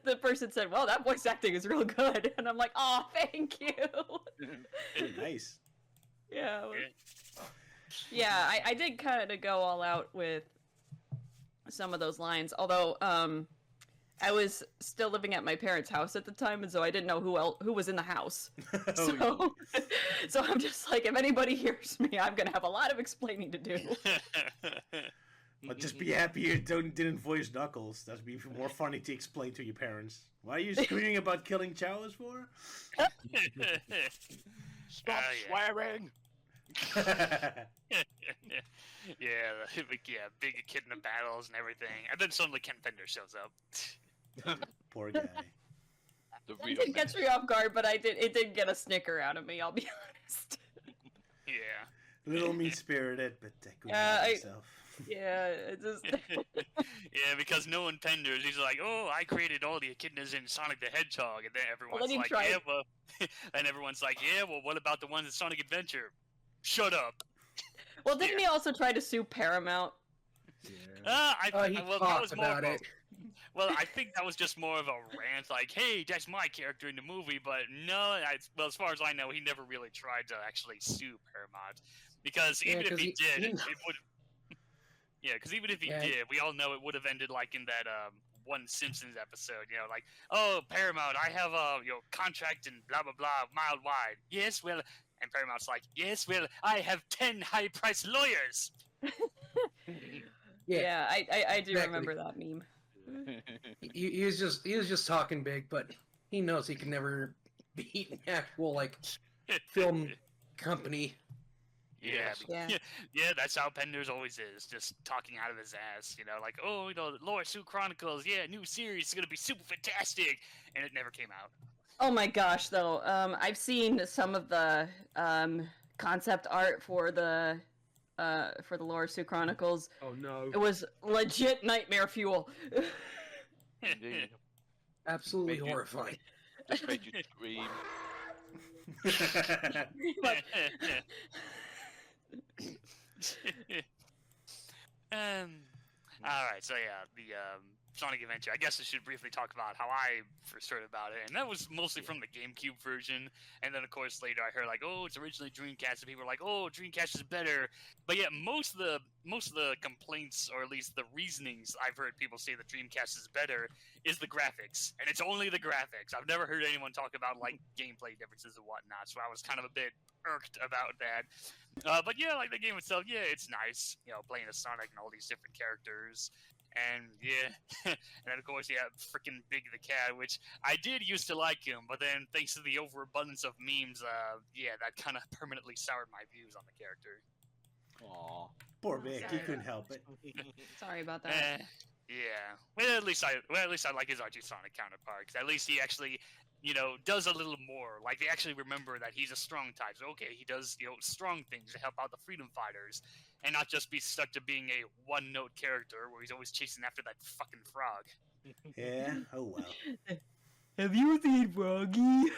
the person said, "Well, that voice acting is real good," and I'm like, "Oh, thank you." Pretty nice. Yeah. Yeah, I did kind of go all out with some of those lines, although I was still living at my parents' house at the time, and so I didn't know who was in the house. Oh, So I'm just like, if anybody hears me, I'm gonna have a lot of explaining to do. But just be happy you didn't voice Knuckles. That'd be more funny to explain to your parents. Why are you screaming about killing Chows for? Stop yeah. swearing! yeah, big echidna battles and everything, and then suddenly Ken Penders shows up. Poor guy. The It real did catch me off guard, but it did get a snicker out of me, I'll be honest. Yeah. Little mean-spirited, but good I- himself. Yeah, it just... Yeah, because knowing Penders, he's like, "Oh, I created all the echidnas in Sonic the Hedgehog," and then everyone's you like, tried- "Yeah, well," and everyone's like, "Yeah, well, what about the ones in Sonic Adventure?" Shut up. Well, didn't he also try to sue Paramount? He Well, that talked was more about of a, it. well, I think that was just more of a rant, like, "Hey, that's my character in the movie," but no, well, as far as I know, he never really tried to actually sue Paramount, because Yeah, even if 'cause he did, he- it would. Yeah, because even if he Yeah. did, we all know it would have ended like in that one Simpsons episode, like, "Oh, Paramount, I have a contract and blah blah blah, mile wide." Yes, well, and Paramount's like, "Yes, well, I have 10 high-priced lawyers." Yeah, I do exactly. remember that meme. He was just talking big, but he knows he can never beat an actual film company. Yeah, Yeah. yeah, that's how Penders always is, just talking out of his ass, like, "Oh, Lore Sue Chronicles, yeah, new series is gonna be super fantastic," and it never came out. Oh my gosh, though, I've seen some of the concept art for the Laura Sue Chronicles. Oh no. It was legit nightmare fuel. Indeed. Absolutely Made you- horrifying. Just made you scream. But- All right, so yeah, the Sonic Adventure. I guess I should briefly talk about how I first heard about it, and that was mostly from the GameCube version. And then, of course, later I heard like, "Oh, it's originally Dreamcast," and people were like, "Oh, Dreamcast is better." But yeah, most of the complaints, or at least the reasonings I've heard people say the Dreamcast is better, is the graphics, and it's only the graphics. I've never heard anyone talk about like gameplay differences and whatnot, so I was kind of a bit irked about that. But yeah, like the game itself, yeah, it's nice. Playing as Sonic and all these different characters. And yeah, and then of course, yeah, freaking Big the Cat, which I did used to like him, but then thanks to the overabundance of memes, yeah, that kind of permanently soured my views on the character. Aww. Poor Vic, he couldn't help it. Sorry about that. Yeah. Well, at least I like his RG Sonic counterpart, 'cause at least he actually, does a little more. Like they actually remember that he's a strong type. So okay, he does strong things to help out the freedom fighters, and not just be stuck to being a one-note character where he's always chasing after that fucking frog. Yeah, oh well. Have you seen Froggy?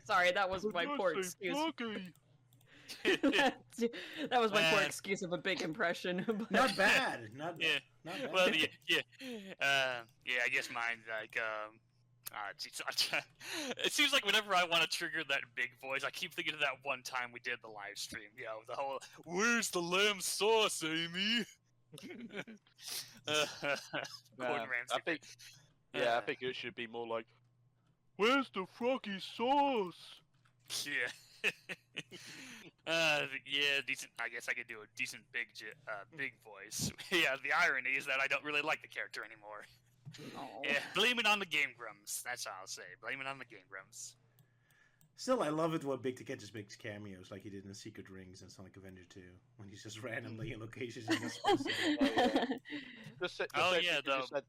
Sorry, that was my poor excuse. That was my poor Man. excuse of a big impression. but- Not bad. Not Yeah. Not bad. Well, yeah. I guess mine like geez, it seems like whenever I want to trigger that big voice, I keep thinking of that one time we did the live stream. The whole "Where's the lamb sauce, Amy?" Gordon I Ramsay. think Yeah, I think it should be more like, "Where's the froggy sauce?" Yeah. Yeah, decent. I guess I could do a decent big voice. Yeah, the irony is that I don't really like the character anymore. Oh. Yeah, blame it on the Game Grumps. That's all I'll say. Blame it on the Game Grumps. Still, I love it when Big Ticket just makes cameos like he did in Secret Rings and Sonic Avenger 2, when he's just randomly in locations he's not supposed to be. Though. Said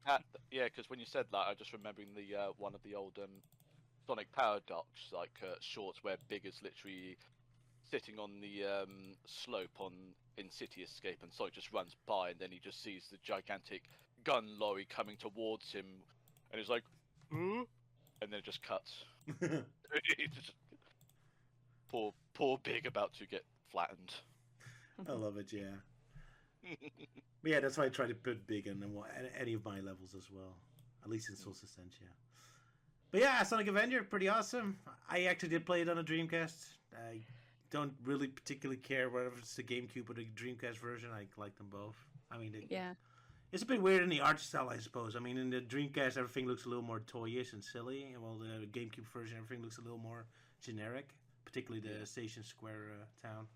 that, yeah, because when you said that, I just remembering the one of the old Sonic Paradox shorts where Big is literally sitting on the slope in City Escape, and Sonic just runs by, and then he just sees the gigantic gun lorry coming towards him, and he's like, "Huh?" And then it just cuts. Poor Big about to get flattened. I love it, yeah. But yeah, that's why I try to put Big in any of my levels as well, at least in Soul Sustentia. But yeah, Sonic Avenger, pretty awesome. I actually did play it on a Dreamcast. I don't really particularly care whether it's the GameCube or the Dreamcast version. I like them both. I mean, Yeah. it's a bit weird in the art style, I suppose. I mean, in the Dreamcast, everything looks a little more toyish and silly, and while the GameCube version, everything looks a little more generic, particularly the Station Square town.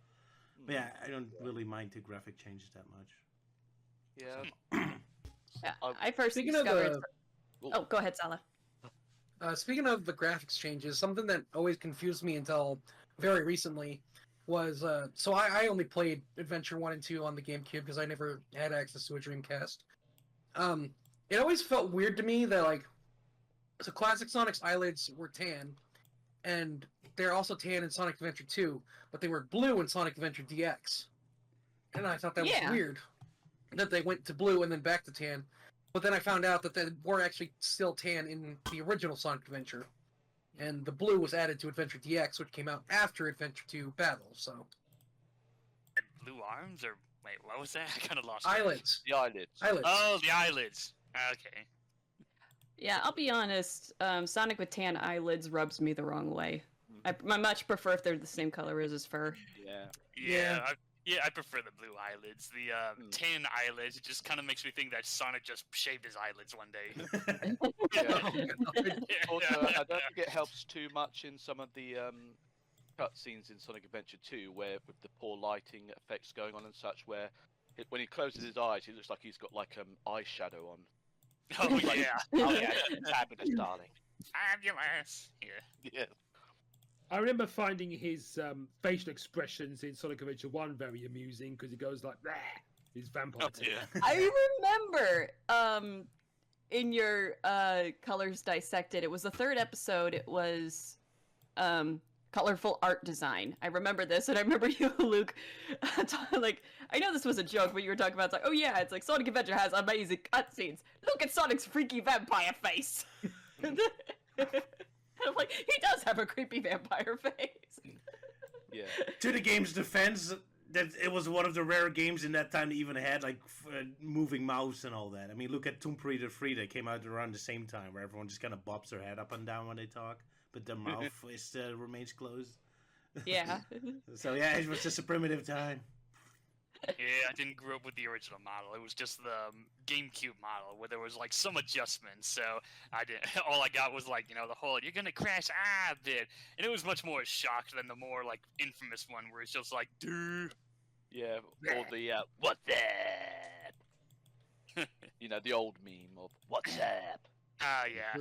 But yeah, I don't really mind the graphic changes that much. Yeah. Yeah, I first Speaking of discovered. Oh, go ahead, Salah. Speaking of the graphics changes, something that always confused me until very recently was so I only played Adventure 1 and 2 on the GameCube because I never had access to a Dreamcast. It always felt weird to me that so classic Sonic's eyelids were tan, and they're also tan in Sonic Adventure 2, but they were blue in Sonic Adventure DX. And I thought that was weird that they went to blue and then back to tan. But then I found out that they were actually still tan in the original Sonic Adventure. And the blue was added to Adventure DX, which came out after Adventure 2 Battle, so... Blue arms? Or, wait, what was that? I kind of lost track. Eyelids. The eyelids. Eyelids. Oh, the eyelids. Okay. Yeah, I'll be honest. Sonic with tan eyelids rubs me the wrong way. I much prefer if they're the same color as his fur. Yeah. I prefer the blue eyelids. The tan eyelids, it just kind of makes me think that Sonic just shaved his eyelids one day. Also, I don't think it helps too much in some of the cutscenes in Sonic Adventure 2, where with the poor lighting effects going on and such, where when he closes his eyes, it looks like he's got eyeshadow on. Oh yeah. Oh yeah, fabulous, darling. Fabulous. Yeah. I remember finding his facial expressions in Sonic Adventure 1 very amusing because he goes like, "Bleh," his vampire teeth. Yeah. I remember in your Colors Dissected, it was the third episode, it was colorful art design. I remember this, and I remember you, Luke, I know this was a joke, but you were talking about, it's like, oh yeah, it's like Sonic Adventure has amazing cutscenes. Look at Sonic's freaky vampire face. I'm like, he does have a creepy vampire face. Yeah. To the game's defense, that it was one of the rare games in that time that even had moving mouths and all that. I mean, look at Tomb Raider 3 that came out around the same time, where everyone just kind of bobs their head up and down when they talk, but their mouth remains closed. Yeah. So yeah, it was just a primitive time. Yeah, I didn't grow up with the original model. It was just the GameCube model where there was some adjustments. So I didn't. All I got was the whole "you're gonna crash" bit, and it was much more shocked than the more infamous one where it's just like "duh." Yeah, or the "what's up?" The old meme of "what's up?" Ah, yeah.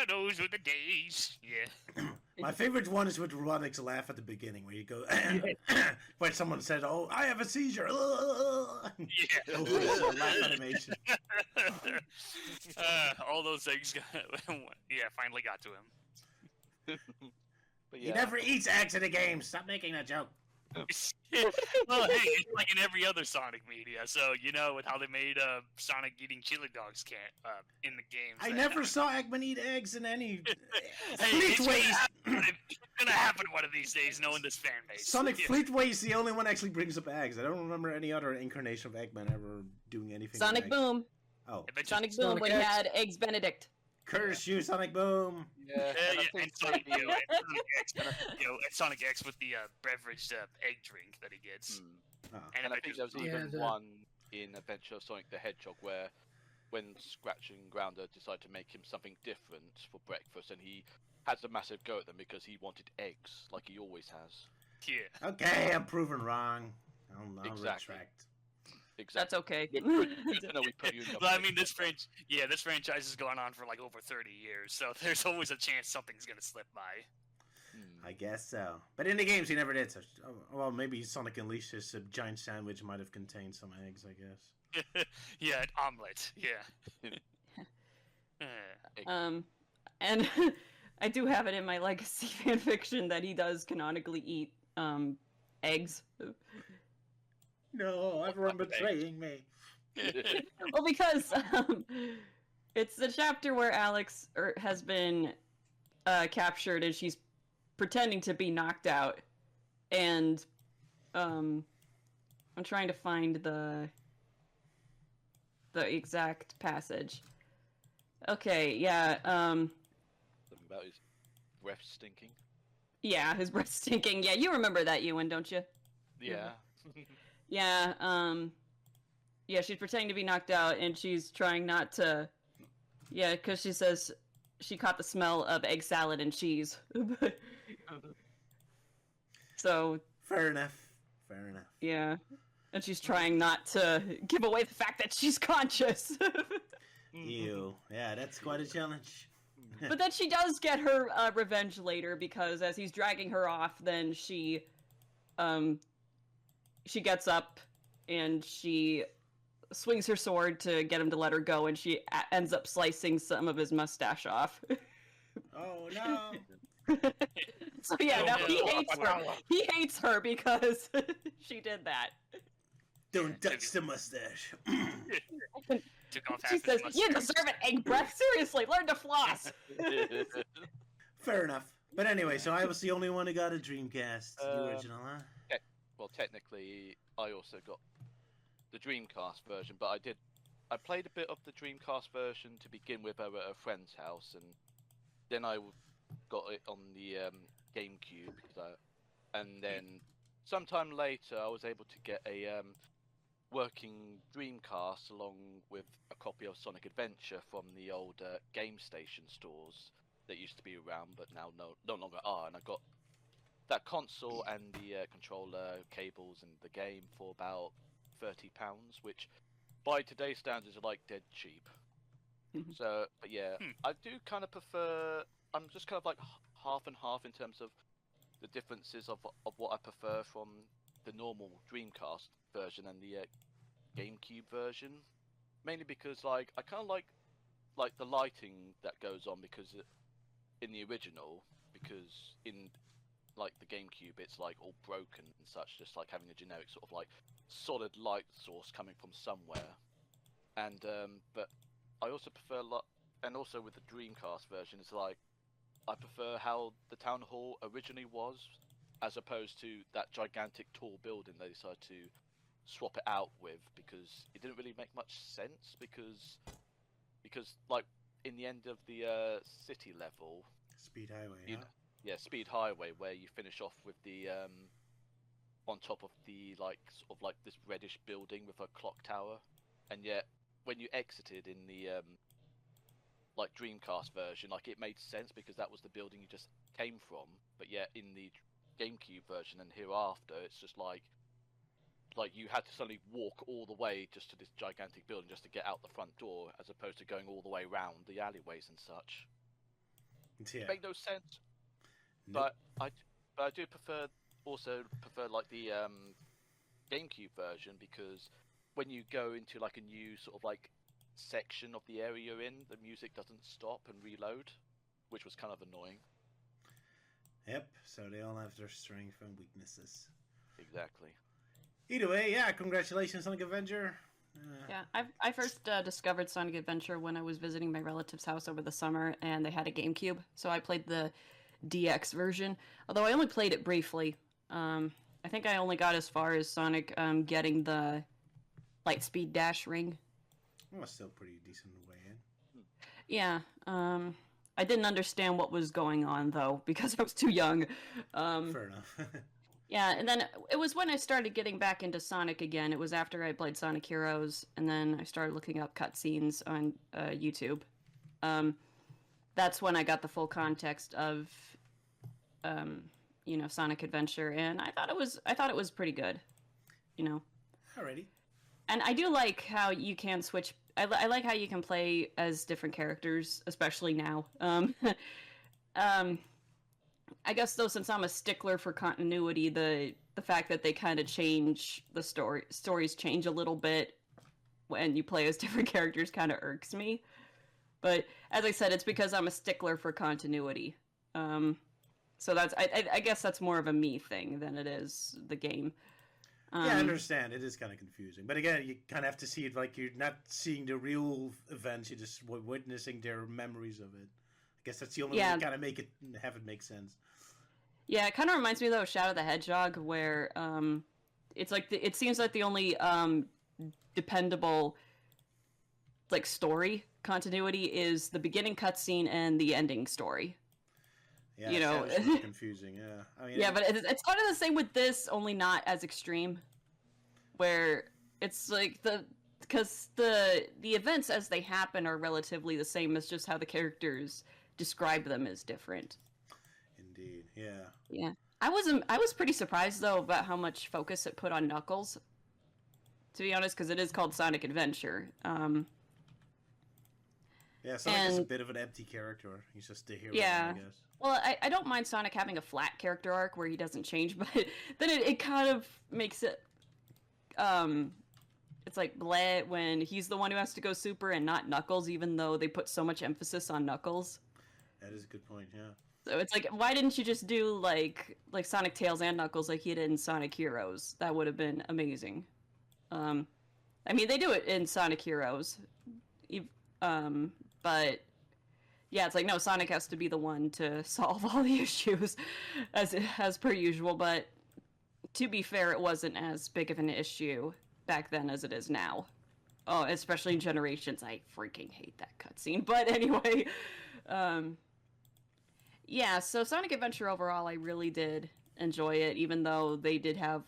Those were the days. Yeah. My favorite one is with Robotnik's laugh at the beginning, where you go, where someone said, "Oh, I have a seizure." Yeah. Laugh animation. All those things, finally got to him. But He never eats eggs in the game. Stop making that joke. Well, hey, it's like in every other Sonic media. So with how they made Sonic eating chili dogs in the games. I never saw Eggman eat eggs in any. Hey, it's gonna happen one of these days, knowing this fan base. Sonic Fleetway is the only one that actually brings up eggs. I don't remember any other incarnation of Eggman ever doing anything. Sonic with eggs. Boom. Oh, Sonic Boom Sonic when he X. had Eggs Benedict. curse you, Sonic Boom. Yeah, and Sonic, and Sonic X with the beveraged egg drink that he gets. And I think there was even one in Adventure of Sonic the Hedgehog where when Scratch and Grounder decided to make him something different for breakfast, and he has a massive go at them because he wanted eggs, like he always has. Yeah. Okay, I'm proven wrong. I'll Exactly. retract. Exactly. That's okay. Good to know we put you in your But I place. mean, this franchise has gone on for like over 30 years, so there's always a chance something's gonna slip by. I guess so. But in the games, he never did. So, well, maybe Sonic Unleashed, a giant sandwich might have contained some eggs, I guess. Yeah, an omelet. Yeah. And I do have it in my legacy fanfiction that he does canonically eat eggs. No, everyone betraying me. Well, because it's the chapter where Alex has been captured and she's pretending to be knocked out, and I'm trying to find the exact passage. Okay, yeah, Something about his breath stinking. yeah, his breath stinking. Yeah, you remember that, Ewan, don't you? Yeah. Yeah, yeah, she's pretending to be knocked out, and she's trying not to, yeah, because she says she caught the smell of egg salad and cheese. So, Fair enough. Fair enough. yeah, and she's trying not to give away the fact that she's conscious. Ew. Yeah, that's quite a challenge. But then she does get her revenge later, because as he's dragging her off, then she gets up and she swings her sword to get him to let her go, and she ends up slicing some of his mustache off. Oh, no. So yeah, Oh, now no. he hates her. He hates her because she did that. Don't touch the mustache. Took off She half his says, "You mustache. deserve an egg breath. Seriously, learn to floss." Fair enough. But anyway, so I was the only one who got a Dreamcast, the original, huh? Well, technically, I also got the Dreamcast version, but I played a bit of the Dreamcast version to begin with over at a friend's house, and then I got it on the GameCube, and then sometime later I was able to get a working Dreamcast along with a copy of Sonic Adventure from the old Game Station stores that used to be around, but now no longer are, and I got that console and the controller, cables, and the game for about £30, which by today's standards are like dead cheap. So, but yeah, I do kind of prefer. I'm just kind of like half and half in terms of the differences of what I prefer from the normal Dreamcast version and the GameCube version. Mainly because like I kind of like the lighting that goes on, because in the original, because in like the GameCube, it's like all broken and such, just like having a generic sort of like solid light source coming from somewhere. And but I also prefer and also with the Dreamcast version, it's like I prefer how the town hall originally was, as opposed to that gigantic tall building they decided to swap it out with, because it didn't really make much sense, because like in the end of the city level, Speed Highway, you huh? know, yeah, Speed Highway, where you finish off with the on top of the like sort of like this reddish building with a clock tower, and yet when you exited in the like Dreamcast version, like it made sense because that was the building you just came from, but yet in the GameCube version and hereafter, it's just like you had to suddenly walk all the way just to this gigantic building just to get out the front door, as opposed to going all the way around the alleyways and such. Yeah. It made no sense. Nope. But I do prefer like the GameCube version, because when you go into like a new sort of like section of the area you're in, the music doesn't stop and reload, which was kind of annoying. Yep, so they all have their strengths and weaknesses. Exactly. Either way, yeah, congratulations, Sonic Adventure. Yeah, I first discovered Sonic Adventure when I was visiting my relative's house over the summer, and they had a GameCube, so I played the DX version. Although I only played it briefly. I think I only got as far as Sonic getting the Lightspeed Dash ring. Well, still pretty decent way in. Yeah, I didn't understand what was going on though because I was too young. Fair enough. Yeah, and then it was when I started getting back into Sonic again. It was after I played Sonic Heroes, and then I started looking up cutscenes on YouTube. That's when I got the full context of, Sonic Adventure, and I thought it was pretty good, Alrighty. And I do like how you can switch. I like how you can play as different characters, especially now. I guess though, since I'm a stickler for continuity, the fact that they kind of change the stories change a little bit when you play as different characters kind of irks me. But as I said, it's because I'm a stickler for continuity. So that's I guess that's more of a me thing than it is the game. Yeah, I understand. It is kind of confusing. But again, you kind of have to see it like you're not seeing the real events. You're just witnessing their memories of it. I guess that's the only way to kind of have it make sense. Yeah, it kind of reminds me, though, of Shadow the Hedgehog, where it's like it seems like the only dependable story continuity is the beginning cutscene and the ending story. Yeah, it's really confusing. Yeah, I mean, but it's kind of the same with this, only not as extreme. Where it's like because the events as they happen are relatively the same. It's just how the characters describe them is different. Indeed, yeah. Yeah, I was pretty surprised though about how much focus it put on Knuckles. To be honest, because it is called Sonic Adventure. Yeah, Sonic is a bit of an empty character. He's just the hero, I guess. Well, I don't mind Sonic having a flat character arc where he doesn't change, but then it kind of makes it, it's like bleh when he's the one who has to go super and not Knuckles, even though they put so much emphasis on Knuckles. That is a good point, yeah. So it's like, why didn't you just do like Sonic Tails and Knuckles like you did in Sonic Heroes? That would have been amazing. I mean, they do it in Sonic Heroes, but yeah, it's like, no, Sonic has to be the one to solve all the issues as per usual, but to be fair, it wasn't as big of an issue back then as it is now. Oh, especially in Generations. I freaking hate that cutscene. But anyway, yeah, so Sonic Adventure overall, I really did enjoy it, even though they did have,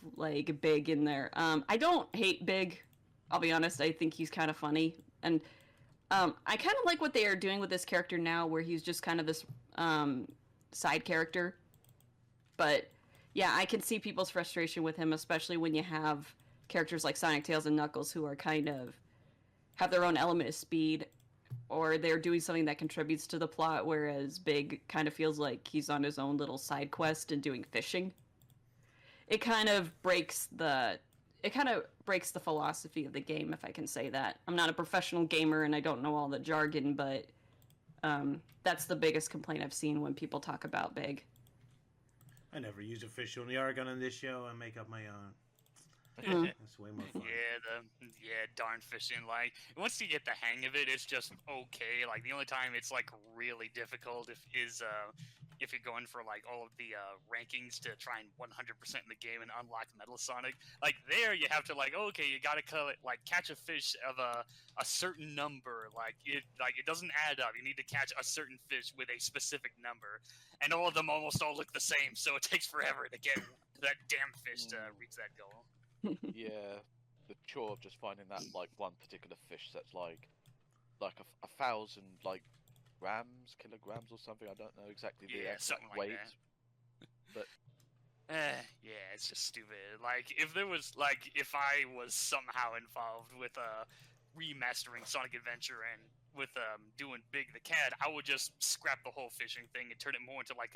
Big in there. I don't hate Big, I'll be honest. I think he's kind of funny, and I kind of like what they are doing with this character now, where he's just kind of this side character. But yeah, I can see people's frustration with him, especially when you have characters like Sonic, Tails, and Knuckles who are kind of have their own element of speed, or they're doing something that contributes to the plot, whereas Big kind of feels like he's on his own little side quest and doing fishing. It kind of breaks the philosophy of the game, if I can say that. I'm not a professional gamer and I don't know all the jargon, but that's the biggest complaint I've seen when people talk about Big. I never use official jargon on this show. I make up my own. Mm. That's way more fun. Darn fishing. Once you get the hang of it, it's just okay. The only time it's really difficult is if you're going for all of the rankings to try and 100% in the game and unlock Metal Sonic. There, you have to okay, you gotta catch a fish of a certain number. It doesn't add up. You need to catch a certain fish with a specific number, and all of them almost all look the same. So it takes forever to get that damn fish to reach that goal. Yeah, the chore of just finding that one particular fish that's a 1,000 kilograms or something. I don't know exactly the exact weight. But yeah, it's just stupid. If I was somehow involved with remastering Sonic Adventure and with doing Big the Cat, I would just scrap the whole fishing thing and turn it more into a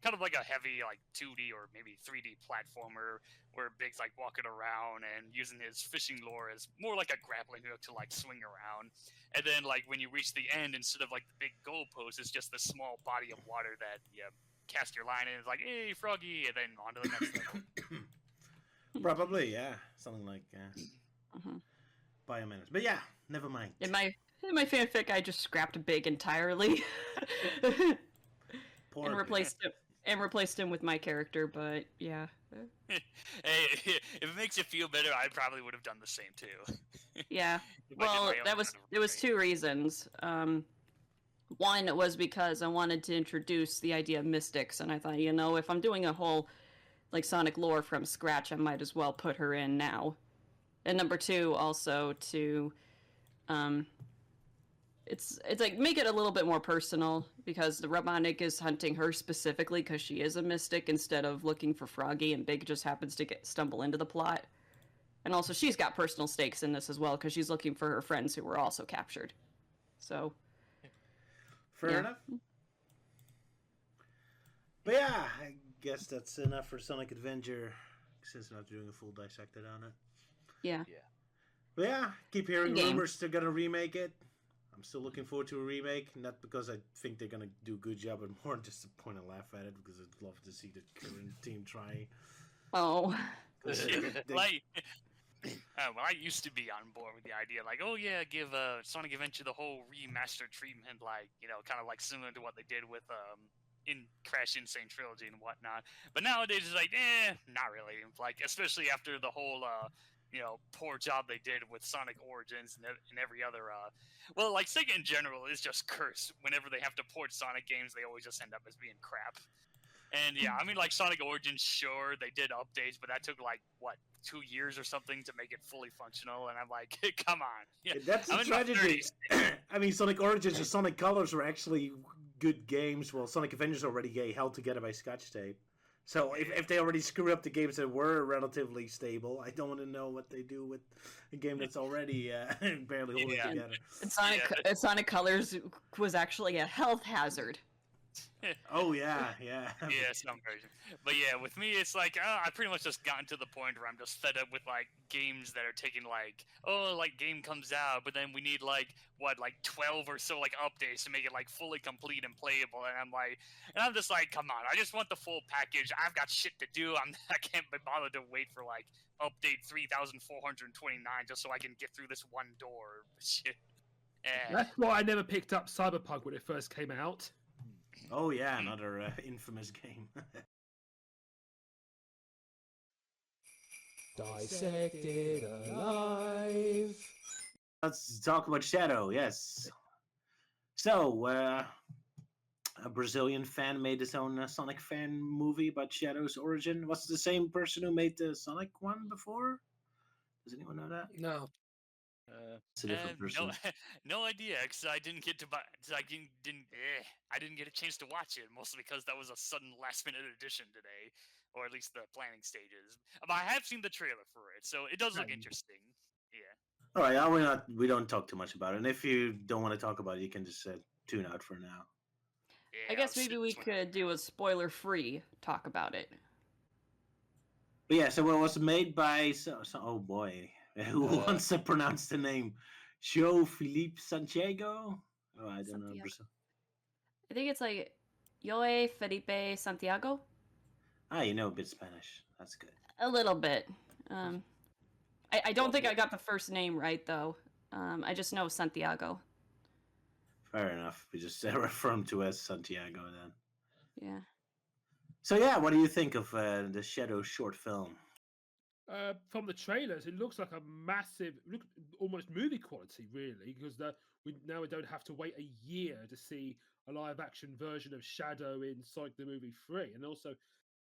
kind of a heavy 2D or maybe 3D platformer where Big's walking around and using his fishing lure as more like a grappling hook to swing around. And then when you reach the end, instead of the big goalpost, it's just this small body of water that you cast your line in. It's hey, Froggy, and then on to the next level. Probably, yeah, something like Biomenace. But yeah, never mind. In my fanfic, I just scrapped Big entirely and replaced him with my character. But yeah. Hey, if it makes you feel better, I probably would have done the same too. Yeah. Well, there was two reasons. One was because I wanted to introduce the idea of mystics, and I thought, if I'm doing a whole like Sonic lore from scratch, I might as well put her in now. And number 2, also to, it's like make it a little bit more personal, because the Robotnik is hunting her specifically because she is a mystic instead of looking for Froggy, and Big just happens to stumble into the plot. And also, she's got personal stakes in this as well because she's looking for her friends who were also captured. So, Fair enough. But yeah, I guess that's enough for Sonic Adventure, since we're not doing a full dissected on it. yeah. But yeah, keep hearing Game. rumors they're gonna remake it. I'm still looking forward to a remake, not because I think they're gonna do a good job, but more just to point and laugh at it, because I'd love to see the current team try. Oh. Well, I used to be on board with the idea, like, oh yeah, give Sonic Adventure the whole remastered treatment, like, you know, kind of like similar to what they did with in Crash Insane Trilogy and whatnot. But nowadays it's like, not really. Like, especially after the whole you know, poor job they did with Sonic Origins and every other well, like Sega in general is just cursed. Whenever they have to port Sonic games, they always just end up as being crap. And yeah, I mean, like Sonic Origins, sure, they did updates, but that took like what, 2 years or something to make it fully functional. And I'm like, come on. Yeah, That's a tragedy. I mean, Sonic Origins and Sonic Colors were actually good games. Well, Sonic Adventure's already held together by Scotch tape. So if they already screw up the games that were relatively stable, I don't want to know what they do with a game that's already barely holding together. And Sonic Colors was actually a health hazard. Oh yeah. Yeah, some version. But yeah, with me, it's like I pretty much just gotten to the point where I'm just fed up with like games that are taking like, oh, like game comes out, but then we need like 12 or so like updates to make it like fully complete and playable. And I'm just like, come on, I just want the full package. I've got shit to do. I can't be bothered to wait for like update 3429 just so I can get through this one door. Shit. That's why I never picked up Cyberpunk when it first came out. Oh yeah, another infamous game. Dissected Alive. Let's talk about Shadow, yes. So, a Brazilian fan made his own Sonic fan movie about Shadow's origin. Was it the same person who made the Sonic one before? Does anyone know that? No. It's a different person. No idea, because I didn't get to buy. I didn't get a chance to watch it, mostly because that was a sudden last-minute addition today, or at least the planning stages. But I have seen the trailer for it, so it does look interesting. Yeah. All right, we don't talk too much about it. And if you don't want to talk about it, you can just tune out for now. Yeah, I guess maybe we could do a spoiler-free talk about it. But yeah, so it was made by oh boy, who wants to pronounce the name? João Felipe Santiago? Oh, I don't know. I think it's like João Felipe Santiago. Ah, you know a bit Spanish. That's good. A little bit. I don't think I got the first name right though. I just know Santiago. Fair enough. We just refer him to as Santiago then. Yeah. So yeah, what do you think of the Shadow short film? From the trailers, it looks like a massive, almost movie quality, really, because we don't have to wait a year to see a live-action version of Shadow in Sonic the Movie 3. And also,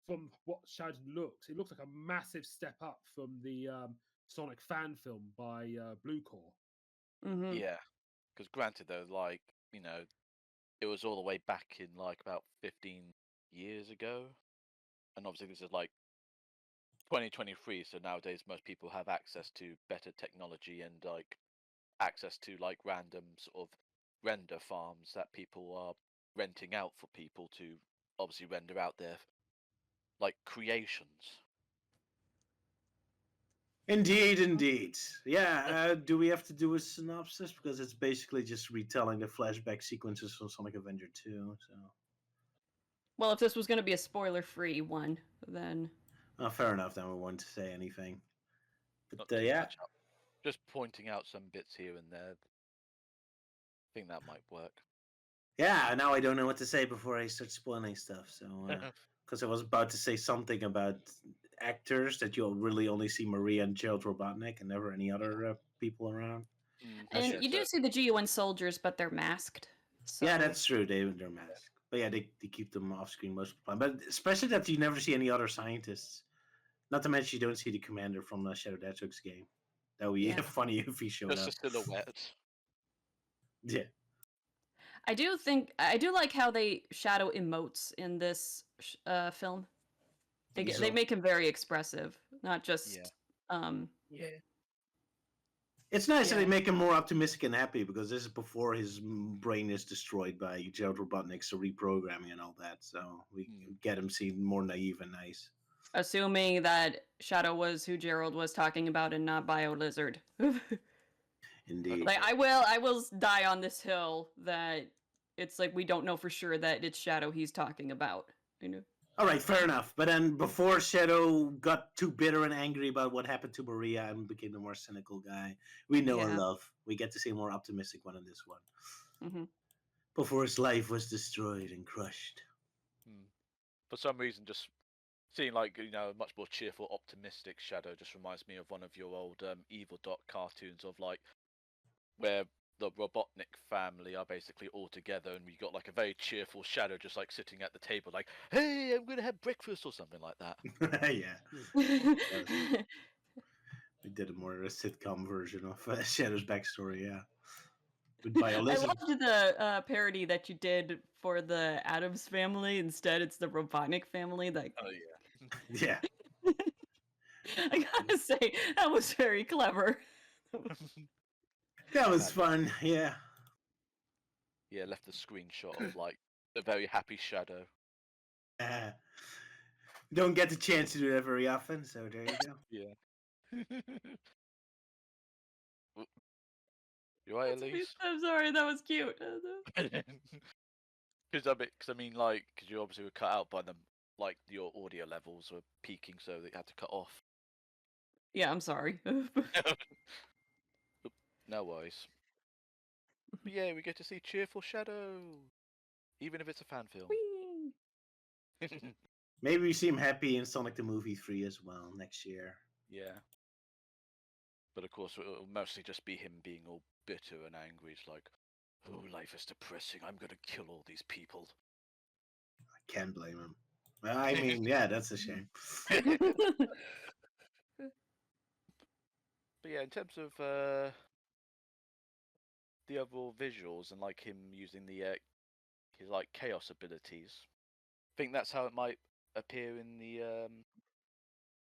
from what Shadow looks, it looks like a massive step up from the Sonic fan film by Blue Core. Mm-hmm. Yeah, because granted though, like, you know, it was all the way back in like about 15 years ago, and obviously this is like 2023, so nowadays most people have access to better technology and like access to like random sort of render farms that people are renting out for people to obviously render out their like creations. Indeed. Yeah, do we have to do a synopsis? Because it's basically just retelling the flashback sequences from Sonic Adventure 2, so... Well, if this was going to be a spoiler-free one, then... Oh, fair enough, then we won't say anything. Not But too yeah. much up. Just pointing out some bits here and there. I think that might work. Yeah, now I don't know what to say before I start spoiling stuff, so... Because I was about to say something about actors that you'll really only see Maria and Gerald Robotnik and never any other people around. And you do see the GUN soldiers, but they're masked. So... Yeah, that's true. They're masked. But yeah, they keep them off screen most of the time. But especially that you never see any other scientists. Not to mention you don't see the commander from the Shadow Hedgehog's game. That would be Yeah. funny if he showed Just up. a silhouette. Yeah. I do like how they Shadow emotes in this film. They make him very expressive, not just Yeah. Yeah. It's nice that they Yeah. make him more optimistic and happy because this is before his brain is destroyed by Gerald Robotnik's reprogramming and all that. So we can get him seem more naive and nice. Assuming that Shadow was who Gerald was talking about and not Bio Lizard. Indeed. Like I will die on this hill that it's like we don't know for sure that it's Shadow he's talking about. You know. All right, fair enough. But then before Shadow got too bitter and angry about what happened to Maria and became the more cynical guy, we know and Yeah. love. We get to see a more optimistic one in this one. Hmm. Before his life was destroyed and crushed. For some reason, just seeing like a much more cheerful, optimistic Shadow just reminds me of one of your old Evil Dot cartoons of like where the Robotnik family are basically all together, and we got like a very cheerful Shadow just like sitting at the table, like, "Hey, I'm gonna have breakfast" or something like that. Yeah. We did a more sitcom version of Shadow's backstory, yeah. With I Biolizard. loved the parody that you did for the Adams family. Instead, it's the Robotnik family. Like, Oh yeah. Yeah. I gotta say, that was very clever. That was fun, yeah. Yeah, left a screenshot of like a very happy Shadow. Don't get the chance to do that very often, so there you go. Yeah. You right, Elise? I'm sorry, that was cute. Because I mean, like, because you obviously were cut out by them, like your audio levels were peaking, so they had to cut off. Yeah, I'm sorry. No worries. But yeah, we get to see Cheerful Shadow, even if it's a fan film. Whee! Maybe we see him happy in Sonic the Movie 3 as well next year. Yeah. But of course, it'll mostly just be him being all bitter and angry. It's like, oh, life is depressing. I'm gonna kill all these people. I can't blame him. I mean, yeah, that's a shame. But yeah, in terms of the overall visuals and like him using his like chaos abilities, I think that's how it might appear in the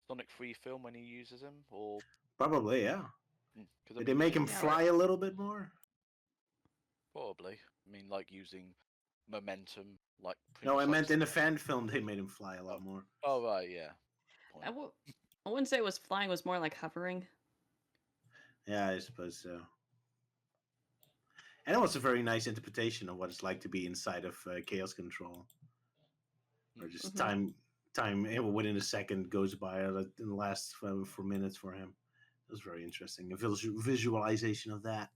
Sonic 3 film when he uses them, or Probably, yeah. because Did they make him Yeah, fly a little bit more? probably. I mean, like using momentum, like. No, I pretty much meant like in the fan film they made him fly a lot more. Oh right, yeah. I wouldn't say it was flying, it was more like hovering. Yeah, I suppose so. And it was a very nice interpretation of what it's like to be inside of Chaos Control. Or just Mhm. time within a second goes by and lasts for minutes for him. It was very interesting. A visualization of that.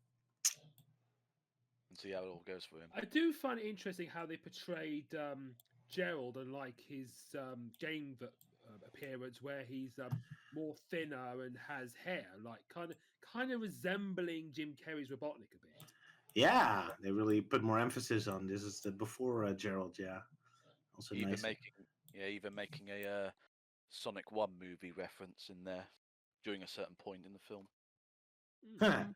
And see how it all goes for him. I do find it interesting how they portrayed Gerald and like his game appearance, where he's more thinner and has hair, like kind of resembling Jim Carrey's Robotnik a bit. Yeah, they really put more emphasis on this. Is the before Gerald, yeah. Also Even nice. making a Sonic 1 movie reference in there during a certain point in the film. Mhm.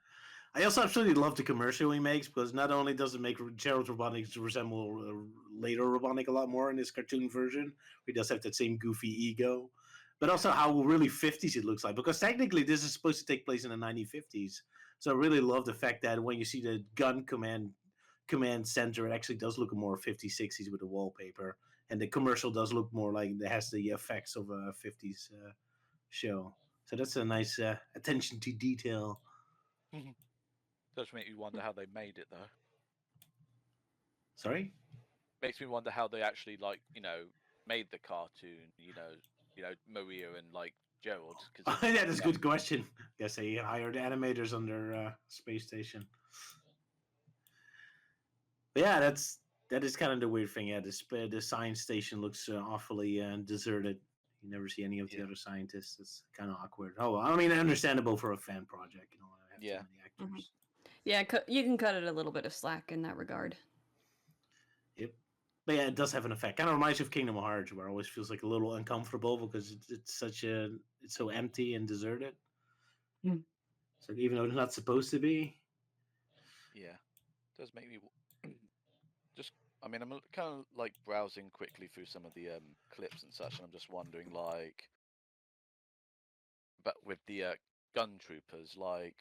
I also absolutely love the commercial he makes because not only does it make Gerald Robotnik resemble later Robotnik a lot more in his cartoon version, he does have that same goofy ego, but also how really 50s it looks like. Because technically, this is supposed to take place in the 1950s. So I really love the fact that when you see the gun command center, it actually does look more 50s, 60s with the wallpaper, and the commercial does look more like it has the effects of a 50s show. So that's a nice attention to detail. Does make you wonder how they made it though. Sorry? Makes me wonder how they actually made the cartoon. Maria and like Gerald. Cause Yeah, that's a good question. Guess they hired animators on their space station. But yeah, that is kind of the weird thing. Yeah, the science station looks awfully deserted. You never see any of the other scientists. It's kind of awkward. Oh, I mean, understandable for a fan project. You know, have too many actors. Yeah, you can cut it a little bit of slack in that regard. Yep. But yeah, it does have an effect. Kind of reminds you of Kingdom Hearts, where it always feels like a little uncomfortable because it's so empty and deserted. Mm. So even though it's not supposed to be. Yeah, it does make me just. I mean, I'm kind of like browsing quickly through some of the clips and such, and I'm just wondering, like, but with the gun troopers, like,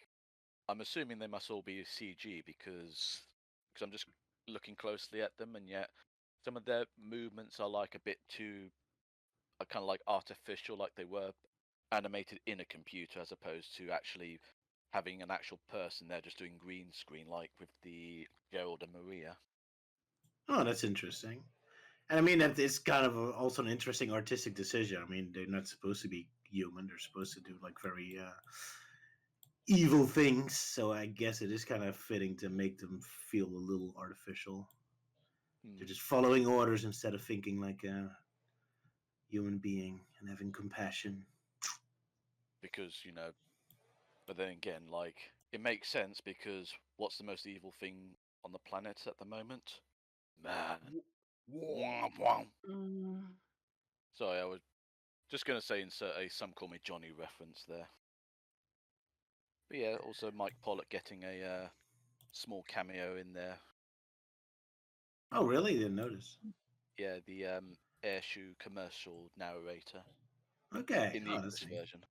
I'm assuming they must all be CG because I'm just looking closely at them, and yet some of their movements are like a bit too kind of like artificial, like they were animated in a computer as opposed to actually having an actual person there just doing green screen, like with the Gerald and Maria. Oh, that's interesting. And I mean, that it's kind of also an interesting artistic decision. I mean, they're not supposed to be human; they're supposed to do like very evil things. So I guess it is kind of fitting to make them feel a little artificial. They're just following orders instead of thinking like a human being and having compassion. Because, but then again, like, it makes sense because what's the most evil thing on the planet at the moment? Man. Womp womp. Mm. Sorry, I was just going to say insert a Some Call Me Johnny reference there. But yeah, also Mike Pollock getting a small cameo in there. Oh, really? Didn't notice. Yeah, the Air Shoe commercial narrator Okay. in the Oh, English that's neat. version.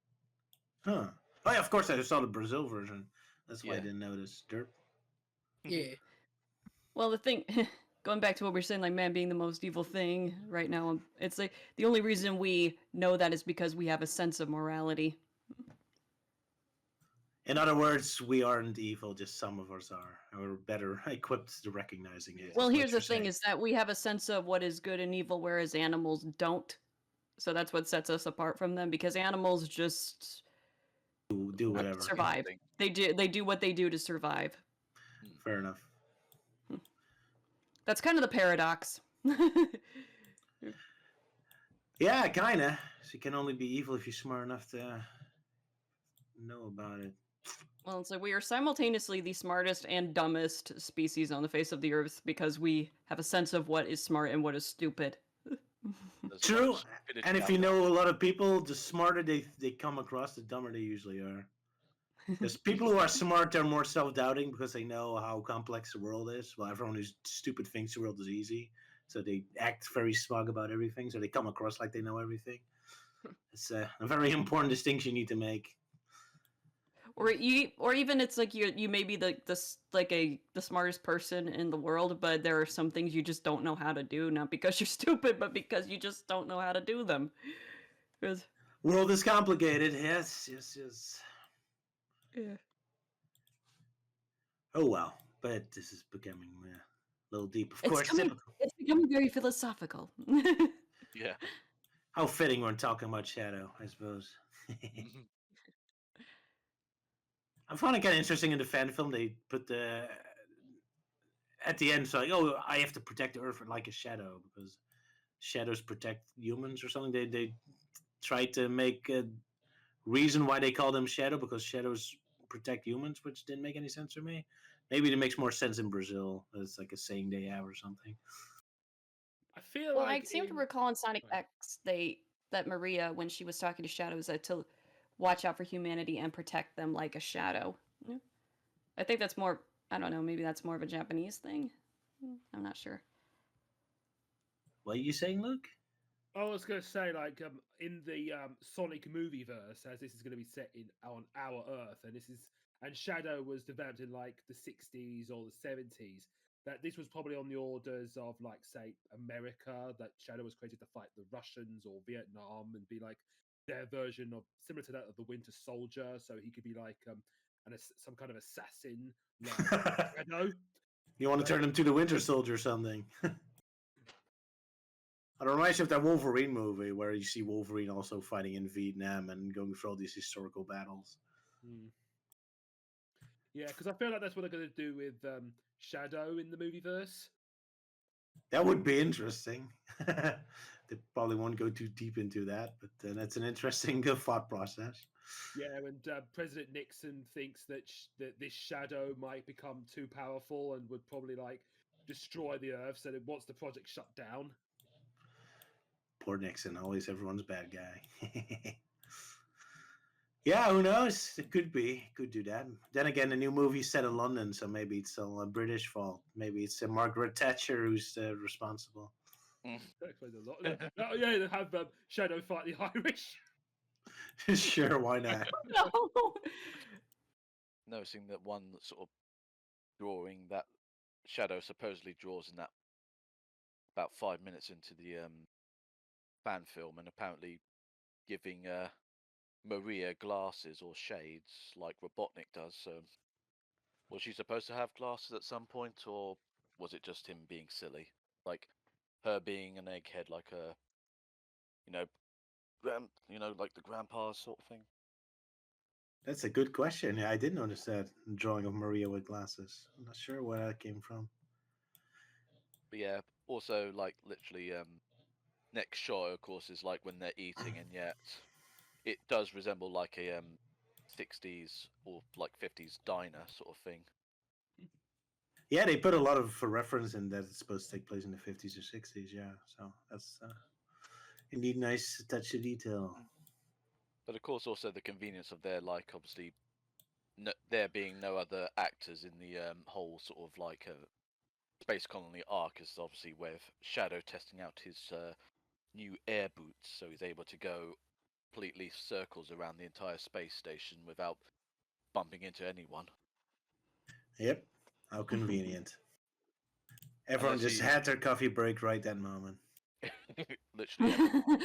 Huh. Oh, yeah, of course, I saw the Brazil version. That's why I Yeah. didn't notice. Derp. Yeah. Well, the thing, going back to what we are saying, like man being the most evil thing right now, it's like the only reason we know that is because we have a sense of morality. In other words, we aren't evil, just some of us are. And we're better equipped to recognizing it. Well, is what here's the you're thing: saying. is that we have a sense of what is good and evil, whereas animals don't. So that's what sets us apart from them, because animals just Do whatever. survive. Instinct. They do what they do to survive. Fair enough. That's kind of the paradox. Yeah, kinda. So you can only be evil if you're smart enough to know about it. Well, it's like we are simultaneously the smartest and dumbest species on the face of the earth because we have a sense of what is smart and what is stupid. There's a lot True. of stupidity And if out you there. know a lot of people, the smarter they come across, the dumber they usually are. Because people who are smart are more self-doubting because they know how complex the world is. Well, everyone who's stupid thinks the world is easy, so they act very smug about everything. So they come across like they know everything. It's a very important distinction you need to make. Or even it's like you may be the smartest person in the world, but there are some things you just don't know how to do, not because you're stupid, but because you just don't know how to do them. 'Cause- World is complicated. Yes, yes, yes. yeah. Oh well, but this is becoming a little deep. Of course, typical. It's becoming very philosophical. Yeah. How fitting we're talking about Shadow, I suppose. I found it kind of interesting in the fan film. They put the at the end, so like, oh, I have to protect the Earth like a shadow because shadows protect humans or something. They tried to make a reason why they call them shadow because shadows protect humans, which didn't make any sense to me. Maybe it makes more sense in Brazil. It's like a saying they have or something. I feel Well, like I seem to recall in Sonic Sorry. X that Maria, when she was talking to Shadow, said to watch out for humanity and protect them like a shadow. Yeah. I think that's more. I don't know. Maybe that's more of a Japanese thing. I'm not sure. What are you saying, Luke? I was going to say, like, in the Sonic movie verse, as this is going to be set in on our Earth, and Shadow was developed in like the 60s or the 70s. That this was probably on the orders of, like, say, America. That Shadow was created to fight the Russians or Vietnam and be like their version of similar to that of the Winter Soldier. So he could be like some kind of assassin, like Shadow. You want to turn him to the Winter Soldier or something? It reminds me of that Wolverine movie where you see Wolverine also fighting in Vietnam and going through all these historical battles. Yeah, because I feel like that's what they're going to do with Shadow in the movie verse. That would be interesting. They probably won't go too deep into that, but that's an interesting thought process. Yeah, and President Nixon thinks that that this Shadow might become too powerful and would probably like destroy the Earth. So then once the project shut down, Poor Nixon, always everyone's bad guy. Yeah, who knows? It could be. Could do that. Then again, the new movie's set in London, so maybe it's all a British fault. Maybe it's Margaret Thatcher who's responsible. that explains a lot. Oh, yeah, they have Shadow fight the Irish. Sure, why not? No. Noticing that one sort of drawing that Shadow supposedly draws in that about 5 minutes into the fan film, and apparently giving Maria glasses or shades like Robotnik does. So, was she supposed to have glasses at some point, or was it just him being silly, like her being an egghead, like a, like the grandpa sort of thing? That's a good question. Yeah, I did notice that drawing of Maria with glasses. I'm not sure where that came from. But yeah, also like literally, next shot, of course, is like when they're eating, and yet it does resemble like a 60s or like 50s diner sort of thing. Yeah, they put a lot of reference in that it's supposed to take place in the 50s or 60s. Yeah, so that's indeed nice touch of detail. But of course, also the convenience of their, like, obviously, there being no other actors in the whole sort of like space colony arc is obviously with Shadow testing out his new air boots, so he's able to go completely circles around the entire space station without bumping into anyone. Yep, how convenient. Everyone Unless just he- had their coffee break right that moment. Literally, everyone.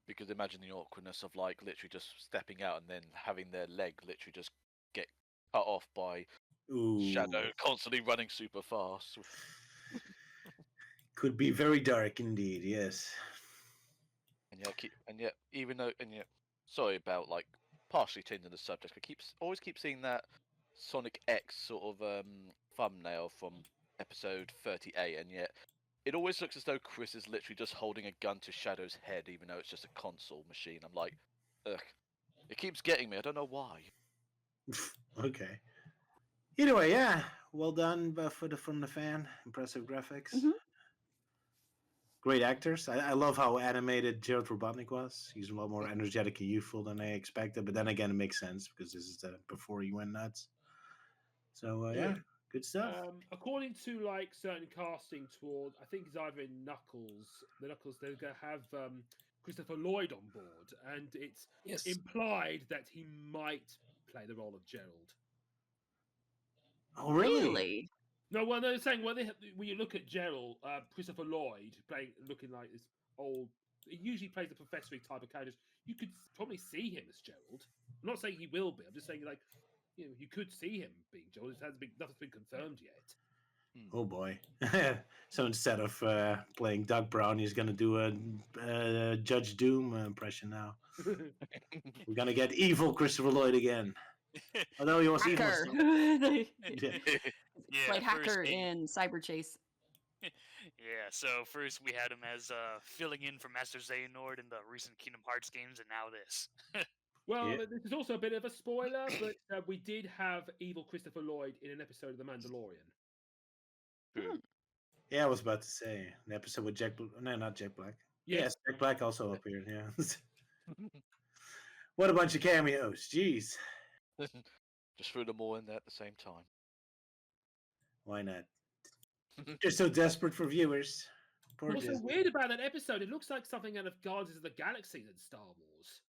Because imagine the awkwardness of like literally just stepping out and then having their leg literally just get cut off by Ooh, Shadow constantly running super fast. could be very dark indeed. Yes. And yet sorry about like partially changing the subject. Always keep seeing that Sonic X sort of thumbnail from episode 38, and yet it always looks as though Chris is literally just holding a gun to Shadow's head, even though it's just a console machine. I'm like, ugh. It keeps getting me. I don't know why. Okay. Either way, yeah. Well done from the fan. Impressive graphics. Mhm. Great actors. I love how animated Jared Robotnik was. He's a lot more energetic and youthful than I expected. But then again, it makes sense because this is before he went nuts. So yeah, good stuff. According to like certain casting toward, I think it's either in Knuckles. The Knuckles, they're gonna have Christopher Lloyd on board, and it's Yes. implied that he might play the role of Gerald. Oh really? No, well, they're saying when you look at Gerald, Christopher Lloyd looking like this old. He usually plays the professory type of characters. You could probably see him as Gerald. I'm not saying he will be. I'm just saying like, you could see him being Gerald. Nothing's been confirmed yet. Oh boy. So instead of playing Doug Brown, he's gonna do a Judge Doom impression now. We're gonna get evil Christopher Lloyd again. Although he was evil. Hacker. Yeah. Yeah, Played first Hacker he- in Cyber Chase. Yeah, so first we had him as filling in for Master Xehanort in the recent Kingdom Hearts games, and now this. Well, Yeah. this is also a bit of a spoiler, but we did have evil Christopher Lloyd in an episode of The Mandalorian. Yeah, I was about to say an episode with Jack. No, not Jack Black. Yes, Jack Black also appeared. Yeah. What a bunch of cameos! Jeez, Just threw them all in there at the same time. why not? You're so desperate for viewers. Poor What's so Disney. weird about that episode? It looks like something out of Guardians of the Galaxy than Star Wars.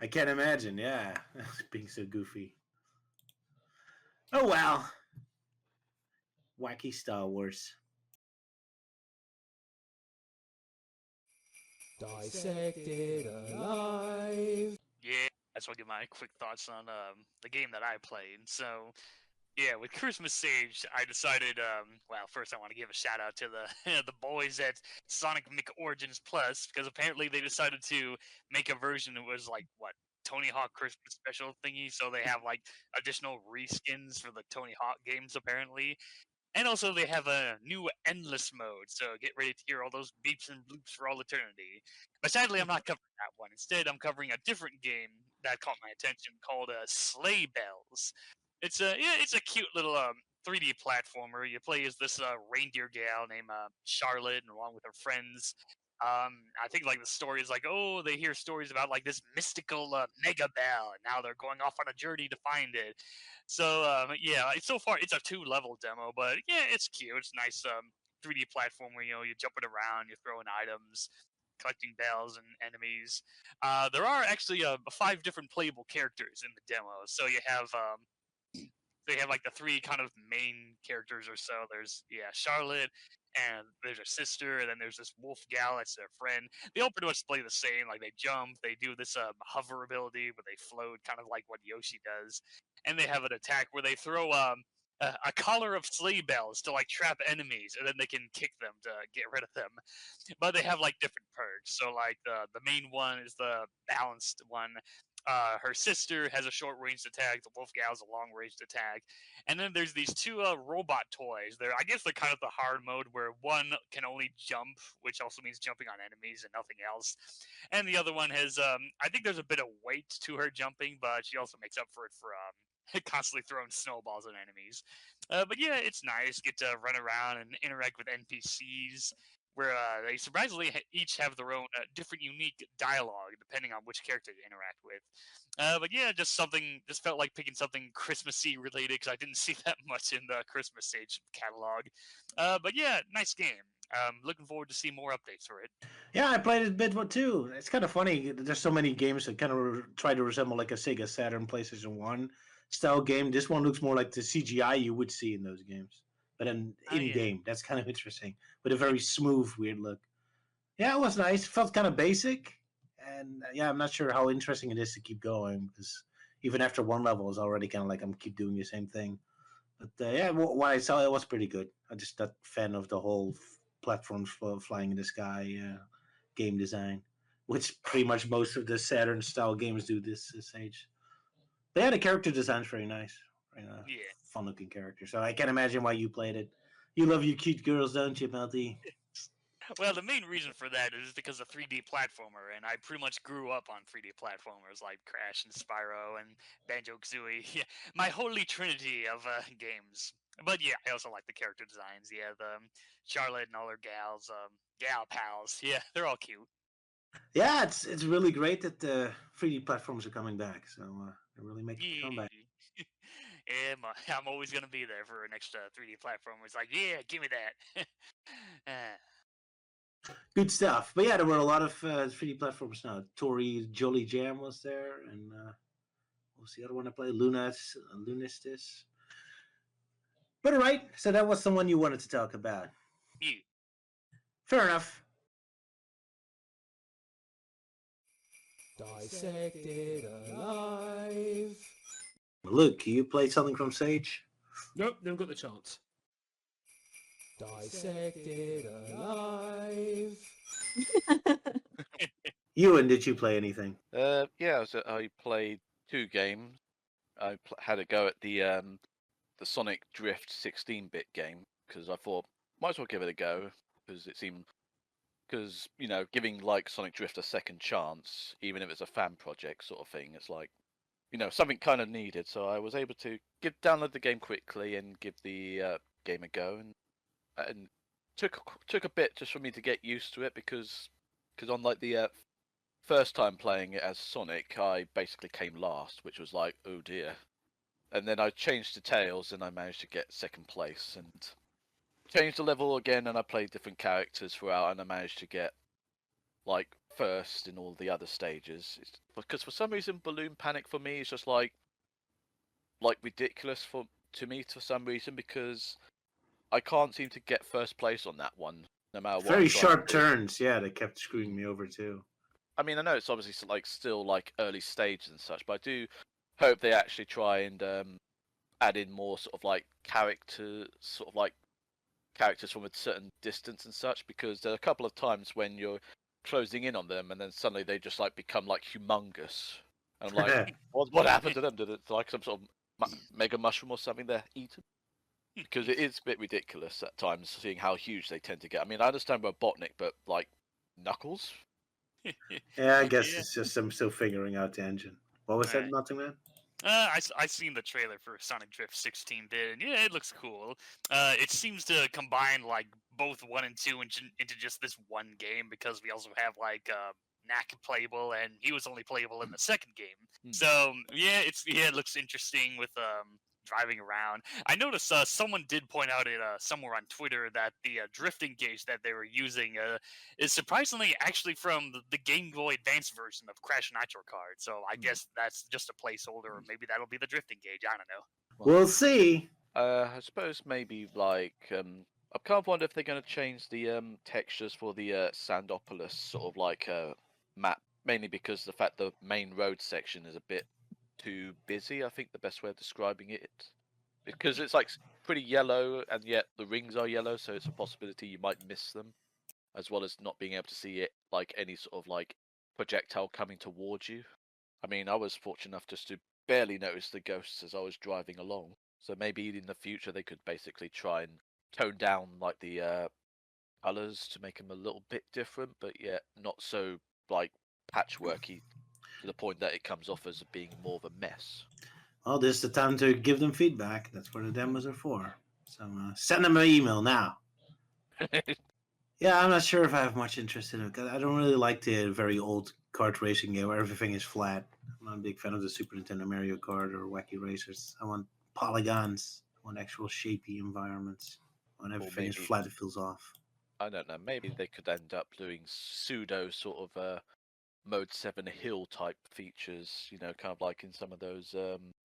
I can't imagine. Yeah, being so goofy. Oh well. Wacky Star Wars. Dissected alive. Yeah, that's what I give my quick thoughts on the game that I played. So, yeah, with Christmas Sage, I decided. Well, first I want to give a shout out to the the boys at Sonic Mick Origins Plus, because apparently they decided to make a version that was like what Tony Hawk Christmas special thingy. So they have like additional reskins for the Tony Hawk games apparently. And also, they have a new endless mode, so get ready to hear all those beeps and bloops for all eternity. But sadly, I'm not covering that one. Instead, I'm covering a different game that caught my attention called Sleigh Bells. It's a cute little 3D platformer. You play as this reindeer gal named Charlotte, and along with her friends. I think like the story is like, oh, they hear stories about like this mystical mega bell, and now they're going off on a journey to find it. So yeah, so far it's a 2-level demo, but yeah, it's cute. It's nice 3D platformer. You know, you're jumping around, you're throwing items, collecting bells and enemies. There are actually 5 different playable characters in the demo. So you have they have like the 3 kind of main characters or so. There's Charlotte, and there's her sister, and then there's this wolf gal that's their friend. They all pretty much play the same. Like they jump, they do this hover ability where they float, kind of like what Yoshi does, and they have an attack where they throw a collar of sleigh bells to like trap enemies, and then they can kick them to get rid of them. But they have like different perks. So like the main one is the balanced one. Her sister has a short range attack. The wolf gal's a long range attack, and then there's these 2 robot toys. I guess they're kind of the hard mode where one can only jump, which also means jumping on enemies and nothing else. And the other one has I think there's a bit of weight to her jumping, but she also makes up for it for constantly throwing snowballs at enemies. But yeah, it's nice. Get to run around and interact with NPCs, where they surprisingly each have their own different, unique dialogue depending on which character you interact with. But yeah, just felt like picking something Christmassy related because I didn't see that much in the Christmas Age catalog. But yeah, nice game. Looking forward to see more updates for it. Yeah, I played it a bit too. It's kind of funny. There's so many games that kind of try to resemble like a Sega Saturn PlayStation 1 style game. This one looks more like the CGI you would see in those games, but in game. That's kind of interesting, with a very smooth, weird look. Yeah, it was nice. Felt kind of basic, and yeah, I'm not sure how interesting it is to keep going because even after one level, it's already kind of like I'm keep doing the same thing. But yeah, what I saw, it was pretty good. I'm just not fan of the whole platforms flying in the sky game design, which pretty much most of the Saturn style games do this age. But yeah, the character design's very nice. Yeah. Fun looking character. So I can imagine why you played it. You love your cute girls, don't you, Melty? Well, the main reason for that is because of 3D platformer, and I pretty much grew up on 3D platformers like Crash and Spyro and Banjo-Kazooie. Yeah, my holy trinity of games. But yeah, I also like the character designs. Yeah, the Charlotte and all her gal pals. Yeah, they're all cute. Yeah, it's really great that the 3D platforms are coming back. So they're really making a comeback. Yeah, I'm always gonna be there for an extra 3D platformer. It's like, yeah, give me that. Good stuff. But yeah, there were a lot of 3D platforms now. Tori Jolly Jam was there, and what was the other one I played? Lunis. But all right, so that was the one you wanted to talk about. Yeah. Fair enough. Dissected alive. Luke, you played something from Sage? Nope, never got the chance. Dissected alive. Ewan, did you play anything? Yeah, so I played 2 games. I had a go at the Sonic Drift 16-bit game because I thought might as well give it a go because it seemed giving like Sonic Drift a second chance, even if it's a fan project sort of thing, it's like something kind of needed. So I was able to download the game quickly and give the game a go, and took a bit just for me to get used to it because on like the first time playing it as Sonic, I basically came last, which was like, oh dear. And then I changed to Tails, and I managed to get second place, and changed the level again, and I played different characters throughout, and I managed to get like first in all the other stages. Because for some reason, Balloon Panic for me is just like ridiculous to me for some reason, because I can't seem to get first place on that one, no matter what. Very sharp turns, yeah, they kept screwing me over too. I mean, I know it's obviously still early stages and such, but I do hope they actually try and add in more sort of like characters from a certain distance and such, because there are a couple of times when you're closing in on them and then suddenly they just become humongous, and I'm like, what happened to them? Did it like some sort of mega mushroom or something they're eaten? Because it is a bit ridiculous at times seeing how huge they tend to get. I mean, I understand Robotnik, but Knuckles. Yeah, I guess it's just I'm still figuring out the engine. What was that, Nottingham? I seen the trailer for Sonic Drift 16-bit, and yeah, it looks cool. It seems to combine like both 1 and 2 into just this one game, because we also have like Knack playable, and he was only playable in the second game. So yeah, it looks interesting with driving around. I noticed someone did point out it somewhere on Twitter that the drifting gauge that they were using is surprisingly actually from the Game Boy Advance version of Crash Nitro Kart. So I guess that's just a placeholder, or maybe that'll be the drifting gauge. I don't know. We'll see. I suppose maybe like I kind of wonder if they're going to change the textures for the Sandopolis sort of like map, mainly because the fact the main road section is a bit too busy. I think the best way of describing it, because it's like pretty yellow, and yet the rings are yellow, so it's a possibility you might miss them, as well as not being able to see it like any sort of like projectile coming towards you. I mean, I was fortunate enough just to barely notice the ghosts as I was driving along. So maybe in the future they could basically try and tone down like the colors to make them a little bit different, but yet not so like patchworky to the point that it comes off as being more of a mess. Well, this is the time to give them feedback. That's what the demos are for. So send them an email now. Yeah, I'm not sure if I have much interest in it, because I don't really like the very old kart racing game where everything is flat. I'm not a big fan of the Super Nintendo Mario Kart or Wacky Racers. I want polygons. I want actual shapy environments. When everything is maybe- flat, it feels off. I don't know. Maybe they could end up doing pseudo sort of Mode 7 hill type features. You know, kind of like in some of those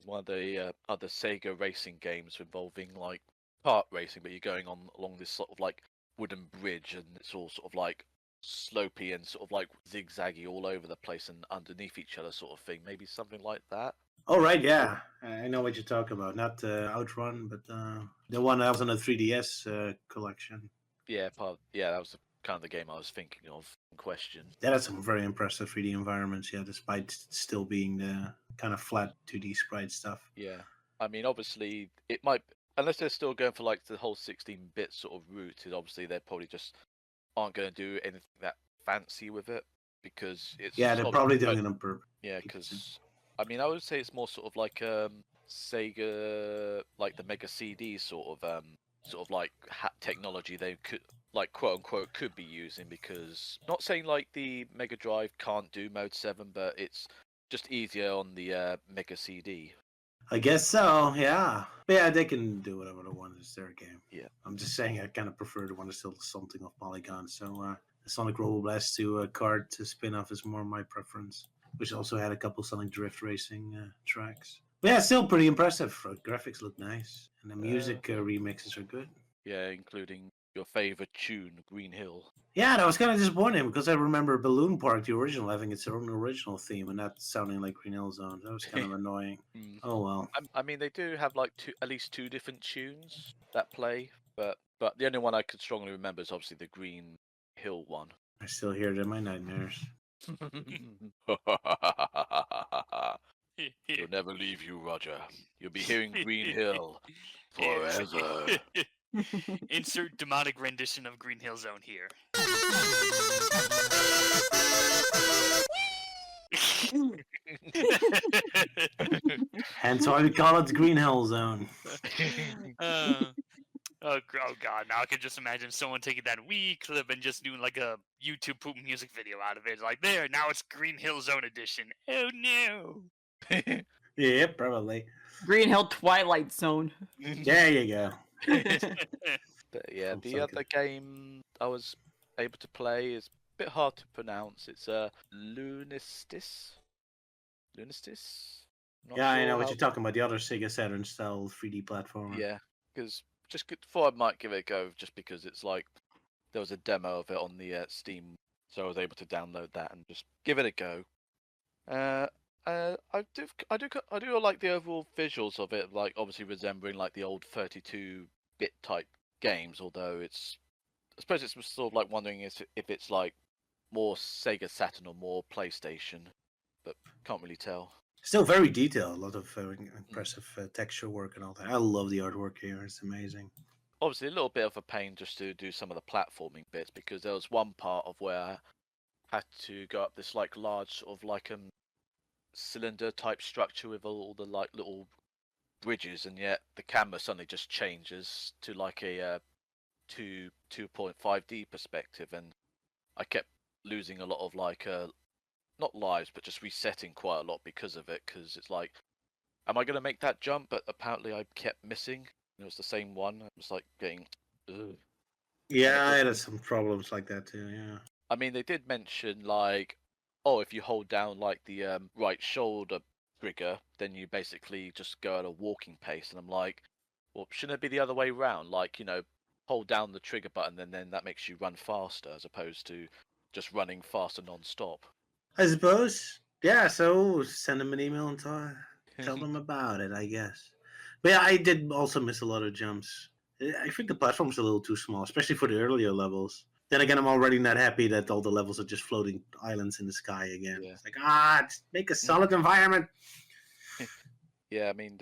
one of the other Sega racing games involving like kart racing, but you're going on along this sort of like wooden bridge, and it's all sort of like slopey and sort of like zigzaggy all over the place and underneath each other sort of thing. Maybe something like that. Oh, right, yeah. I know what you're talking about. Not Outrun, but the one that was on the 3DS collection. Yeah, that was kind of the game I was thinking of in question. That had some very impressive 3D environments, yeah, despite still being the kind of flat 2D sprite stuff. Yeah, I mean, obviously, it might, unless they're still going for like the whole 16-bit sort of route, obviously they probably just aren't going to do anything that fancy with it, because it's Yeah, they're sort of- probably doing it on purpose. Yeah, because I mean, I would say it's more sort of like Sega, like the Mega CD sort of like technology they could, like, quote unquote, could be using, because not saying like the Mega Drive can't do Mode 7, but it's just easier on the Mega CD. I guess so, yeah. But yeah, they can do whatever they want. It's their game. Yeah. I'm just saying I kind of prefer the one that's still something of polygons. So the Sonic Robo Blast to Kart to spin-off is more my preference, which also had a couple Sonic Drift racing tracks. But yeah, still pretty impressive. Graphics look nice, and the music remixes are good. Yeah, including your favorite tune, Green Hill. Yeah, that was kind of disappointing because I remember Balloon Park, the original, having its own original theme and not sounding like Green Hill Zone. That was kind of annoying. Oh well. I mean, they do have like at least two different tunes that play, but the only one I could strongly remember is obviously the Green Hill one. I still hear it in my nightmares. You'll never leave you, Roger. You'll be hearing Green Hill forever. Insert demonic rendition of Green Hill Zone here. Hence why we call it the Green Hill Zone. Oh god, now I can just imagine someone taking that wee clip and just doing like a YouTube poop music video out of it. Like, there, now it's Green Hill Zone edition. Oh no. Yeah, probably. Green Hill Twilight Zone. There you go. But yeah, I'm the sorry, other game I was able to play is a bit hard to pronounce. It's Lunistis. Lunistis? Not Yeah, I sure know what how- you're talking about. The other Sega Saturn style 3D platformer. Yeah, because thought I might give it a go, just because it's like there was a demo of it on the Steam, so I was able to download that and just give it a go. I do like the overall visuals of it, like obviously resembling like the old 32-bit type games. Although I suppose it's sort of like wondering if it's like more Sega Saturn or more PlayStation, but can't really tell. Still very detailed. A lot of impressive texture work and all that. I love the artwork here. It's amazing. Obviously, a little bit of a pain just to do some of the platforming bits, because there was one part of where I had to go up this like large sort of like cylinder type structure with all the like little bridges, and yet the camera suddenly just changes to like a 2.5D perspective, and I kept losing a lot of like not lives, but just resetting quite a lot because of it. Because it's like, am I going to make that jump? But apparently I kept missing. It was the same one. It was like getting. Ugh. Yeah, I had some problems like that too. Yeah. I mean, they did mention like, oh, if you hold down like the right shoulder trigger, then you basically just go at a walking pace. And I'm like, well, shouldn't it be the other way around? Like, hold down the trigger button, and then that makes you run faster, as opposed to just running faster non-stop. I suppose. Yeah, so send them an email and tell them about it, I guess. But yeah, I did also miss a lot of jumps. I think the platform's a little too small, especially for the earlier levels. Then again, I'm already not happy that all the levels are just floating islands in the sky again. Yeah. It's like, make a solid environment. Yeah, I mean,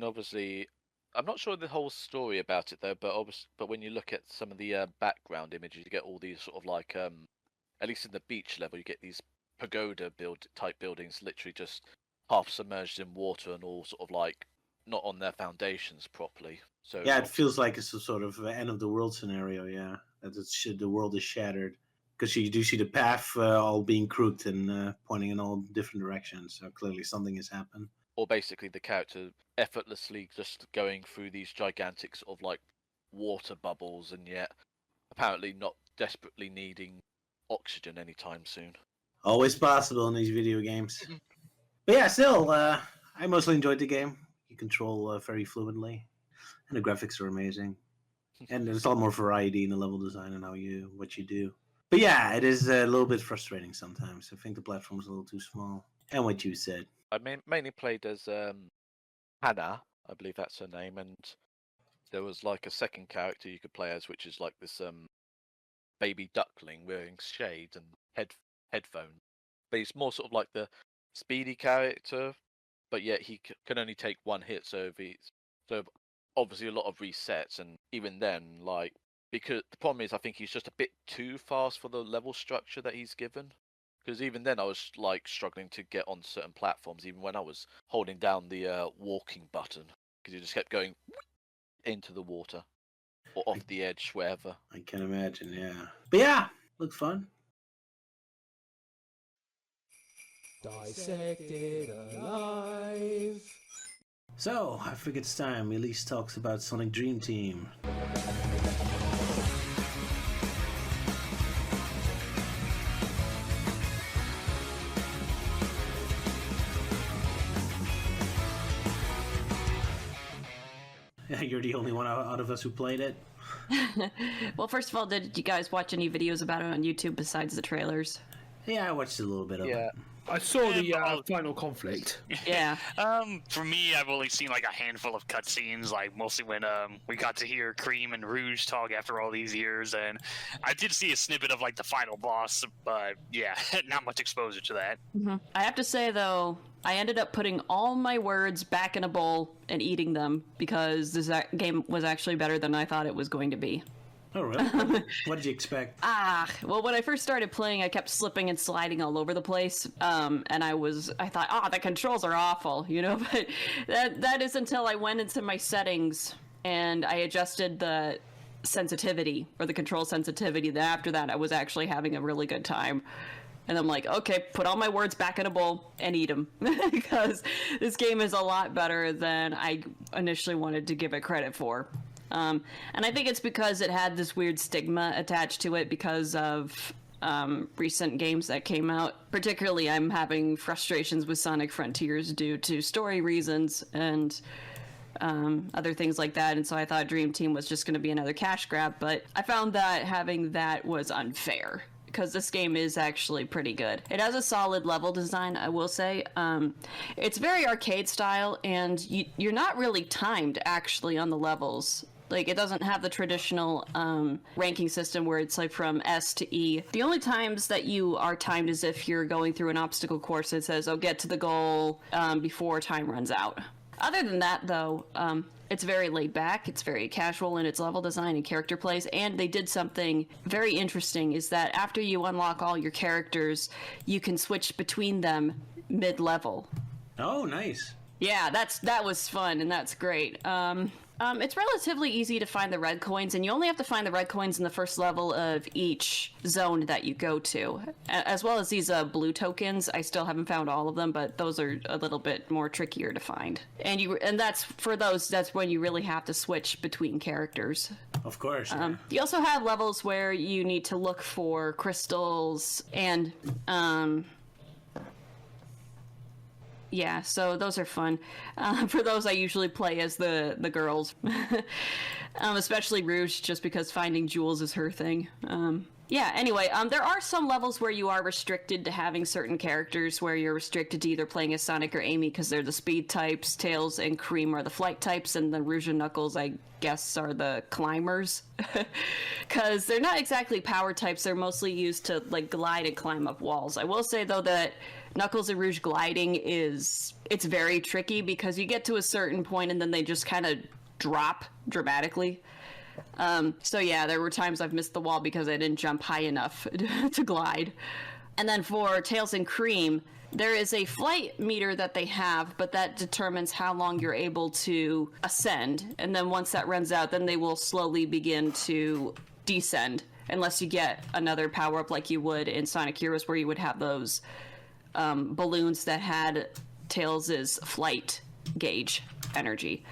obviously, I'm not sure the whole story about it though, but when you look at some of the background images, you get all these sort of like, at least in the beach level, you get these pagoda type buildings, literally just half submerged in water and all sort of like not on their foundations properly. So yeah, it feels like it's a sort of end of the world scenario. Yeah, that the world is shattered, because you do see the path all being crooked and pointing in all different directions. So clearly something has happened. Or basically the character effortlessly just going through these gigantic sort of like water bubbles, and yet apparently not desperately needing oxygen anytime soon. Always possible in these video games. But yeah, still, I mostly enjoyed the game. You control very fluently, and the graphics are amazing. And there's a lot more variety in the level design and what you do. But yeah, it is a little bit frustrating sometimes. I think the platform is a little too small. And what you said. I mainly played as Hannah, I believe that's her name, and there was like a second character you could play as, which is like this baby duckling wearing shades and headphones. But he's more sort of like the speedy character, but yet he can only take one hit, so obviously a lot of resets, and even then, like, because the problem is I think he's just a bit too fast for the level structure that he's given. Because even then I was like struggling to get on certain platforms, even when I was holding down the walking button, because he just kept going into the water or off the edge, wherever. I can imagine, yeah. But yeah, looks fun. Dissected Alive. So, I think it's time Elise talks about Sonic Dream Team. Yeah, you're the only one out of us who played it. Well, first of all, did you guys watch any videos about it on YouTube besides the trailers? Yeah, I watched a little bit of it. I saw the final conflict. Yeah. For me, I've only seen like a handful of cutscenes, like mostly when we got to hear Cream and Rouge talk after all these years, and I did see a snippet of like the final boss, but yeah, not much exposure to that. Mm-hmm. I have to say though, I ended up putting all my words back in a bowl and eating them because this game was actually better than I thought it was going to be. Oh, really? What did you expect? Well, when I first started playing, I kept slipping and sliding all over the place, and I thought, the controls are awful, but that is until I went into my settings and I adjusted the sensitivity, or the control sensitivity. Then after that, I was actually having a really good time. And I'm like, okay, put all my words back in a bowl and eat them, because this game is a lot better than I initially wanted to give it credit for. And I think it's because it had this weird stigma attached to it because of recent games that came out. Particularly, I'm having frustrations with Sonic Frontiers due to story reasons and other things like that. And so I thought Dream Team was just going to be another cash grab, but I found that having that was unfair, because this game is actually pretty good. It has a solid level design, I will say. It's very arcade style, and you're not really timed actually on the levels. Like, it doesn't have the traditional ranking system where it's like from S to E. The only times that you are timed is if you're going through an obstacle course that says, get to the goal before time runs out. Other than that, though, it's very laid back, it's very casual in its level design and character plays, and they did something very interesting, is that after you unlock all your characters, you can switch between them mid-level. Oh, nice. Yeah, that was fun, and that's great. It's relatively easy to find the red coins, and you only have to find the red coins in the first level of each zone that you go to, as well as these blue tokens. I still haven't found all of them, but those are a little bit more trickier to find. And that's when you really have to switch between characters. Of course. Yeah. You also have levels where you need to look for crystals and yeah, so those are fun. For those, I usually play as the girls, especially Rouge, just because finding jewels is her thing. Yeah, anyway, there are some levels where you are restricted to having certain characters, where you're restricted to either playing as Sonic or Amy because they're the speed types, Tails and Cream are the flight types, and the Rouge and Knuckles, I guess, are the climbers. Because they're not exactly power types, they're mostly used to like glide and climb up walls. I will say, though, that Knuckles and Rouge gliding it's very tricky because you get to a certain point and then they just kind of drop dramatically. So yeah, there were times I've missed the wall because I didn't jump high enough to glide. And then for Tails and Cream, there is a flight meter that they have, but that determines how long you're able to ascend. And then once that runs out, then they will slowly begin to descend, unless you get another power-up like you would in Sonic Heroes, where you would have those balloons that had Tails' flight gauge energy.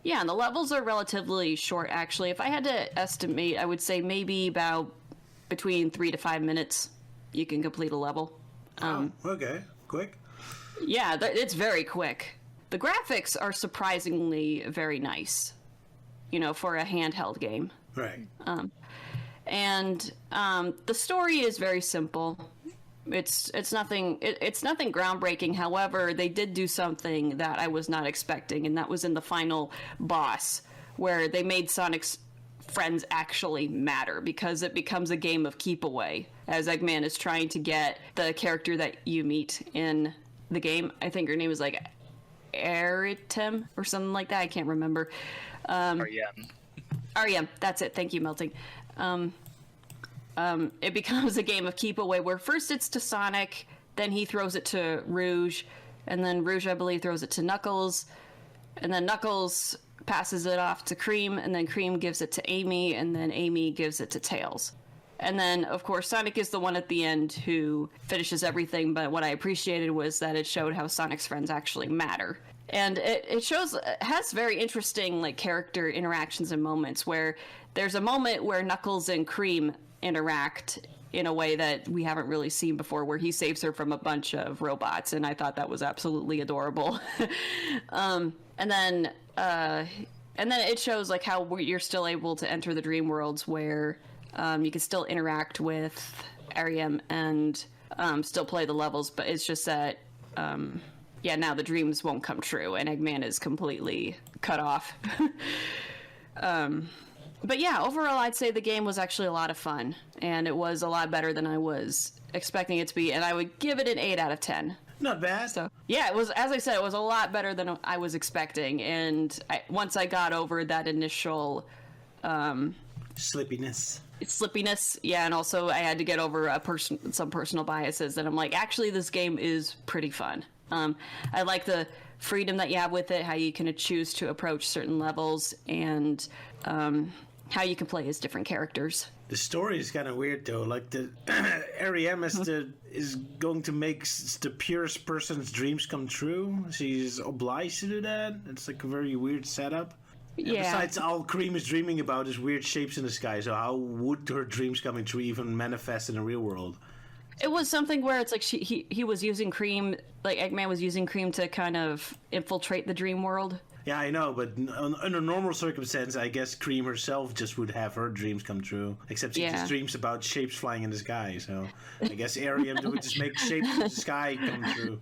Yeah, and the levels are relatively short, actually. If I had to estimate, I would say maybe about between 3 to 5 minutes you can complete a level. Okay. Quick. Yeah, it's very quick. The graphics are surprisingly very nice, for a handheld game. Right. And the story is very simple. It's nothing groundbreaking. However, they did do something that I was not expecting, and that was in the final boss, where they made Sonic's friends actually matter, because it becomes a game of keep away, as Eggman is trying to get the character that you meet in the game. I think her name is like Aritem or something like that. I can't remember. REM. That's it. Thank you, Melting. It becomes a game of keep away, where first it's to Sonic, then he throws it to Rouge, and then Rouge, I believe, throws it to Knuckles, and then Knuckles passes it off to Cream, and then Cream gives it to Amy, and then Amy gives it to Tails. And then, of course, Sonic is the one at the end who finishes everything, but what I appreciated was that it showed how Sonic's friends actually matter. And it has very interesting character interactions and moments, where there's a moment where Knuckles and Cream interact in a way that we haven't really seen before, where he saves her from a bunch of robots, and I thought that was absolutely adorable. And then it shows how you're still able to enter the dream worlds, where you can still interact with Ariam and still play the levels, but it's just that now the dreams won't come true, and Eggman is completely cut off. But yeah, overall, I'd say the game was actually a lot of fun, and it was a lot better than I was expecting it to be, and I would give it an 8 out of 10. Not bad. So yeah, it was, as I said, it was a lot better than I was expecting, and once I got over that initial slippiness, yeah, and also I had to get over some personal biases, and I'm like, actually, this game is pretty fun. I like the freedom that you have with it, how you can choose to approach certain levels, and how you can play as different characters. The story is kind of weird, though. The Ariam is going to make the purest person's dreams come true. She's obliged to do that. It's a very weird setup. Yeah. And besides, all Cream is dreaming about is weird shapes in the sky. So how would her dreams coming true even manifest in the real world? It was something where it's he was using Cream, Eggman was using Cream to kind of infiltrate the dream world. Yeah, I know, but under normal circumstances, I guess Cream herself just would have her dreams come true. Except she just dreams about shapes flying in the sky, so I guess Ariam would just make shapes in the sky come true.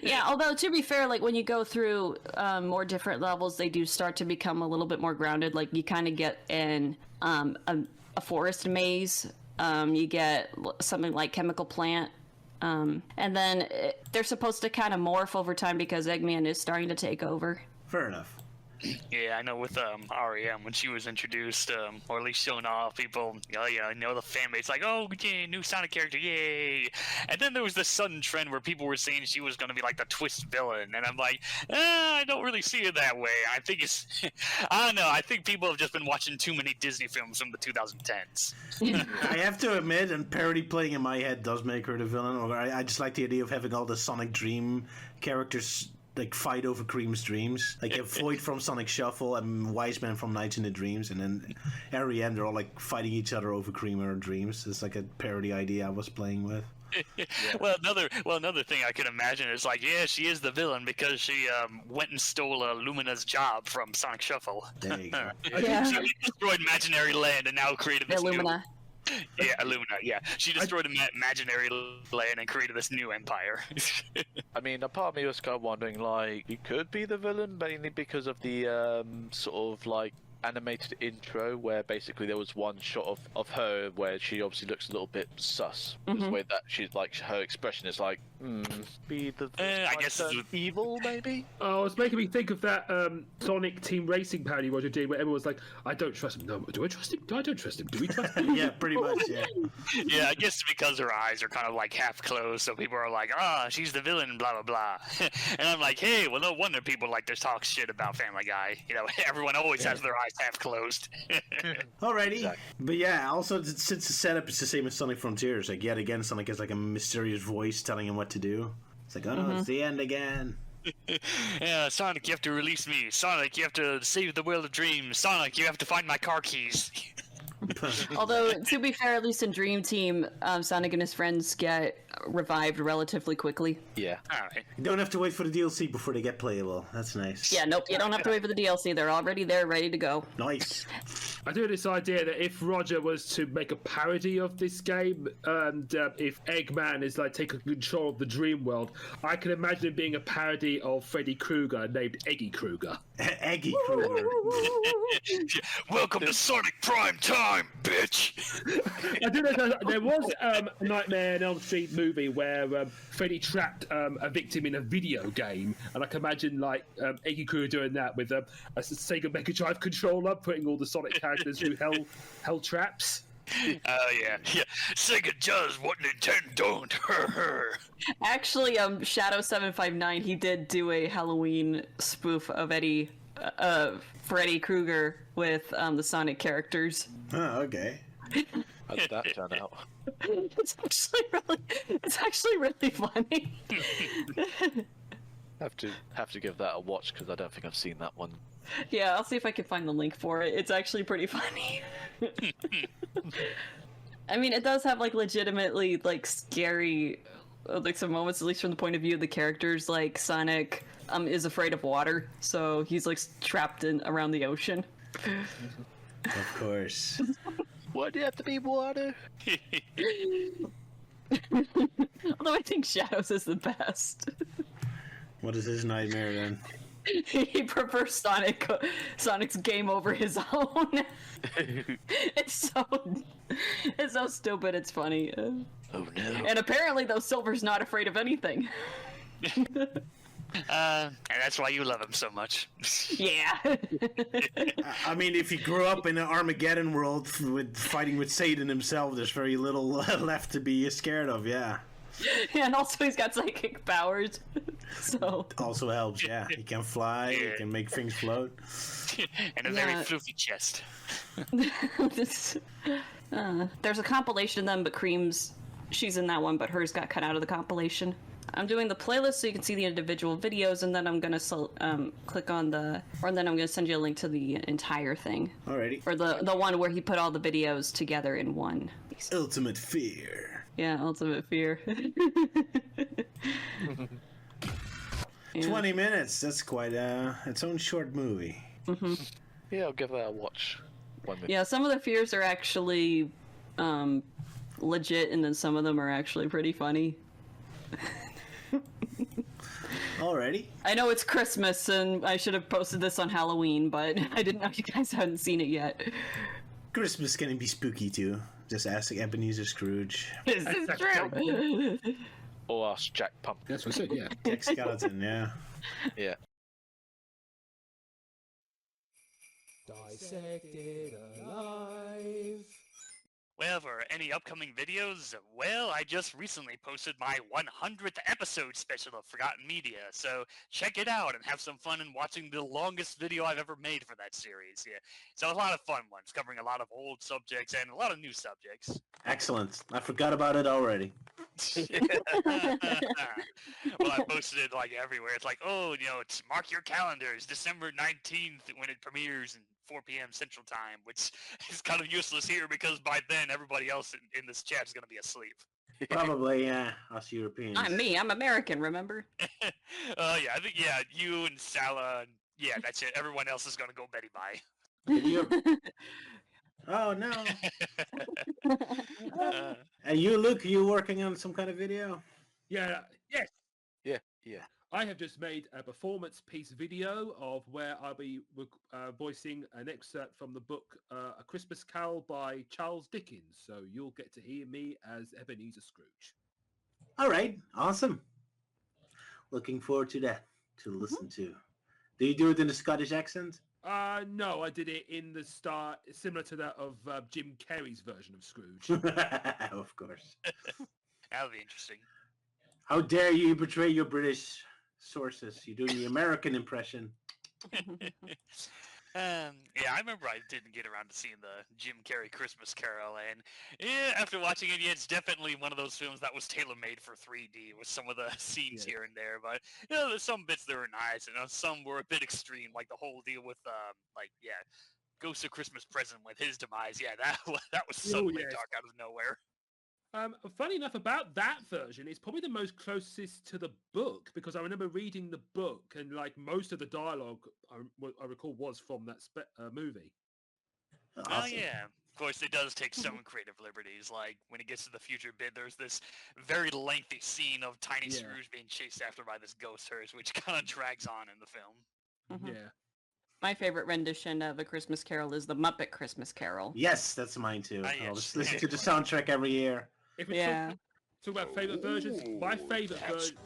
Yeah, although to be fair, when you go through more different levels, they do start to become a little bit more grounded. You kind of get in a forest maze. You get something like Chemical Plant. And then they're supposed to kind of morph over time because Eggman is starting to take over. Fair enough. Yeah, I know with REM when she was introduced, or at least shown off, people, oh yeah, I know the fan base like, oh yeah, new Sonic character, yay! And then there was this sudden trend where people were saying she was gonna be like the twist villain, and I'm like, I don't really see it that way. I think it's, I don't know. I think people have just been watching too many Disney films from the 2010s. I have to admit, and parody playing in my head does make her the villain. Or I just like the idea of having all the Sonic Dream characters like fight over Cream's dreams. Like you have Floyd from Sonic Shuffle and Wiseman from Nights in the Dreams, and then Ariane, they're all like fighting each other over Cream and her dreams. It's like a parody idea I was playing with. Well, another thing I could imagine is like, yeah, she is the villain because she went and stole Lumina's job from Sonic Shuffle. There you go. Yeah. She destroyed Imaginary Land and now created this Illumina. Yeah, Illumina. Yeah, she destroyed Imaginary Land and created this new empire. I mean, a part of me was kind of wondering, like, he could be the villain mainly because of the sort of like animated intro where basically there was one shot of her where she obviously looks a little bit sus. The way that she's like, her expression is like, be the I guess evil maybe. Oh, it's making me think of that Sonic Team Racing parody Roger did, where everyone was like, "I don't trust him. No, do I trust him? I don't trust him. Do we trust him?" Yeah, pretty much. Yeah. Yeah, I guess because her eyes are kind of like half closed, so people are like, she's the villain, blah blah blah. And I'm like, hey, well, no wonder people like to talk shit about Family Guy. You know, everyone always has their eyes half closed. Alrighty. Exactly. But yeah, also since the setup is the same as Sonic Frontiers, like yet again Sonic has like a mysterious voice telling him what to do. It's like, oh no, it's the end again. Yeah, Sonic, you have to release me. Sonic, you have to save the world of dreams. Sonic, you have to find my car keys. Although, to be fair, at least in Dream Team, Sonic and his friends get revived relatively quickly. Yeah. Alright. You don't have to wait for the DLC before they get playable. That's nice. Yeah, nope, you don't have to wait for the DLC. They're already there, ready to go. Nice. I do have this idea that if Roger was to make a parody of this game, and if Eggman is like taking control of the dream world, I can imagine it being a parody of Freddy Krueger named Eggy Krueger. Eggy Krueger. Welcome to Sonic Prime Time, bitch! I do know there was a Nightmare on Elm Street movie where Freddy trapped a victim in a video game, and I can imagine like Eggy Krueger doing that with a Sega Mega Drive controller, putting all the Sonic characters through hell traps. Oh yeah. Sega does what Nintendo don't. Actually, Shadow759, he did do a Halloween spoof of Freddy Krueger with the Sonic characters. Oh, okay. How did that turn out? It's actually really funny. Have to give that a watch because I don't think I've seen that one. Yeah, I'll see if I can find the link for it. It's actually pretty funny. I mean, it does have like legitimately like scary, like some moments, at least from the point of view of the characters. Like Sonic is afraid of water, so he's like trapped around the ocean. Of course. Why do you have to be water? Although I think Shadows is the best. What is his nightmare then? He prefers Sonic's game over his own. It's so stupid. It's funny. Oh no! And apparently, though, Silver's not afraid of anything. And that's why you love him so much. Yeah. I mean, if he grew up in an Armageddon world with fighting with Satan himself, there's very little left to be scared of. Yeah. And also, he's got psychic powers. So Also helps. Yeah, he can fly. He can make things float. And a very floofy chest. There's a compilation of them, but she's in that one, but hers got cut out of the compilation. I'm doing the playlist so you can see the individual videos, and then I'm gonna click on then I'm gonna send you a link to the entire thing. Alrighty. Or the one where he put all the videos together in one. Ultimate Fear. Yeah, Ultimate Fear. Yeah. 20 minutes. That's quite its own short movie. Mm-hmm. Yeah, I'll give that a watch. 1 minute. Yeah, some of the fears are actually legit, and then some of them are actually pretty funny. Alrighty. I know it's Christmas, and I should have posted this on Halloween, but I didn't know you guys hadn't seen it yet. Christmas can be spooky too. Just ask Ebenezer Scrooge. This is true. Or ask Jack Pumpkin. That's what I said. Yeah. Jack Skeleton. Yeah. Yeah. Dissected Alive. Well, for any upcoming videos, well, I just recently posted my 100th episode special of Forgotten Media, so check it out and have some fun in watching the longest video I've ever made for that series. Yeah, so a lot of fun ones, covering a lot of old subjects and a lot of new subjects. Excellent. I forgot about it already. Well, I posted it like everywhere. It's like, oh, it's mark your calendars, December 19th when it premieres and 4 p.m. Central Time, which is kind of useless here because by then everybody else in this chat is going to be asleep. Probably, yeah, us Europeans. Not me. I'm American. Remember? Yeah, I think you and Salah, and yeah, that's it. Everyone else is going to go Betty bye. Oh no. And you, Luke, you working on some kind of video? Yeah, yes. Yeah. I have just made a performance piece video of where I'll be voicing an excerpt from the book A Christmas Carol by Charles Dickens. So you'll get to hear me as Ebenezer Scrooge. All right, awesome. Looking forward to that to listen to. Do you do it in a Scottish accent? No, I did it in the style similar to that of Jim Carrey's version of Scrooge. Of course. That'll be interesting. How dare you betray your British sources? You're doing the American impression. Yeah, I remember I didn't get around to seeing the Jim Carrey Christmas Carol, and yeah, after watching it, yeah, it's definitely one of those films that was tailor-made for 3D with some of the scenes here and there. But there's some bits that were nice, and some were a bit extreme, like the whole deal with Ghost of Christmas Present with his demise. Yeah, that was suddenly yes. dark out of nowhere. Funny enough about that version, it's probably the most closest to the book because I remember reading the book and like most of the dialogue I recall was from that movie. Awesome. Oh yeah, of course it does take some creative liberties. Like when it gets to the future bit, there's this very lengthy scene of Tiny Scrooge being chased after by this ghost hearse, which kind of drags on in the film. Yeah. My favorite rendition of A Christmas Carol is the Muppet Christmas Carol. Yes, that's mine too. Ah, I'll yes. just listen to the soundtrack every year. If we talk about favorite versions, my favorite version.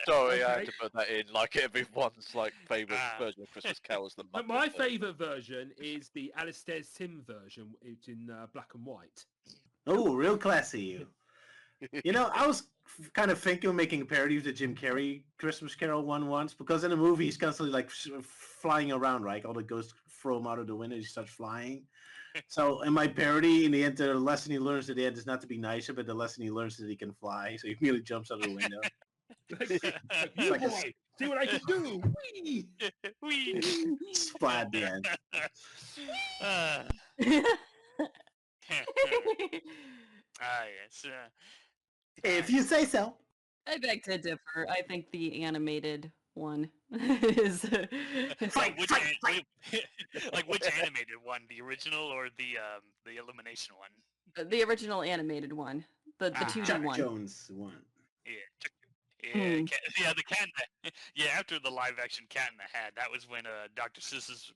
Sorry, I had to put that in. Like everyone's favorite version of Christmas Carol is the Muppet. But my favorite version is the Alistair Sim version. It's in black and white. Oh, real classy, you. I was kind of thinking of making a parody of the Jim Carrey Christmas Carol one once because in the movie he's constantly flying around, right? All the ghosts throw him out of the window, he starts flying. So in my parody, in the end, the lesson he learns at the end is not to be nicer, but the lesson he learns is that he can fly. So he immediately jumps out of the window. You boy, see what I can do! Whee! Whee! Splat at the end. Yes. If you say so. I beg to differ. I think the animated one is. Which animated one? The original or the Illumination one? The original animated one. The 2D Chuck one. Jones one. Yeah. Yeah, the Cat. Yeah, after the live action Cat in the Hat, that was when Dr. Seuss's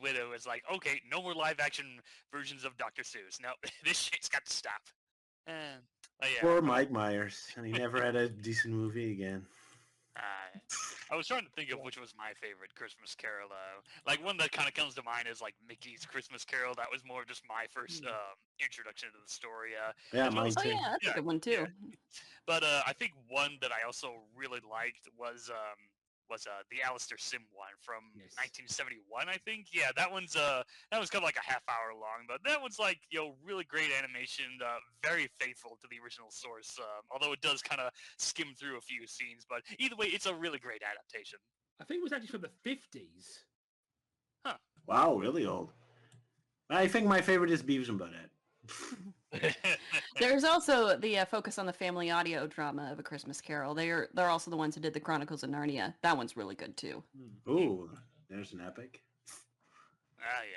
widow was like, okay, no more live action versions of Dr. Seuss. No, this shit's got to stop. Yeah. Poor Mike Myers, and he never had a decent movie again. I was trying to think of which was my favorite Christmas Carol. One that kind of comes to mind is Mickey's Christmas Carol. That was more just my first introduction to the story. Yeah, mine too. Oh yeah, that's a good one too. Yeah. But I think one that I also really liked was the Alistair Sim one from 1971, I think. Yeah, that was kind of like a half hour long, but that one's really great animation, very faithful to the original source, although it does kind of skim through a few scenes, but either way, it's a really great adaptation. I think it was actually from the 50s. Huh. Wow, really old. I think my favorite is Beavis and Butthead. There's also the focus on the family audio drama of A Christmas Carol. They're also the ones who did the Chronicles of Narnia. That one's really good too. Ooh, there's an epic.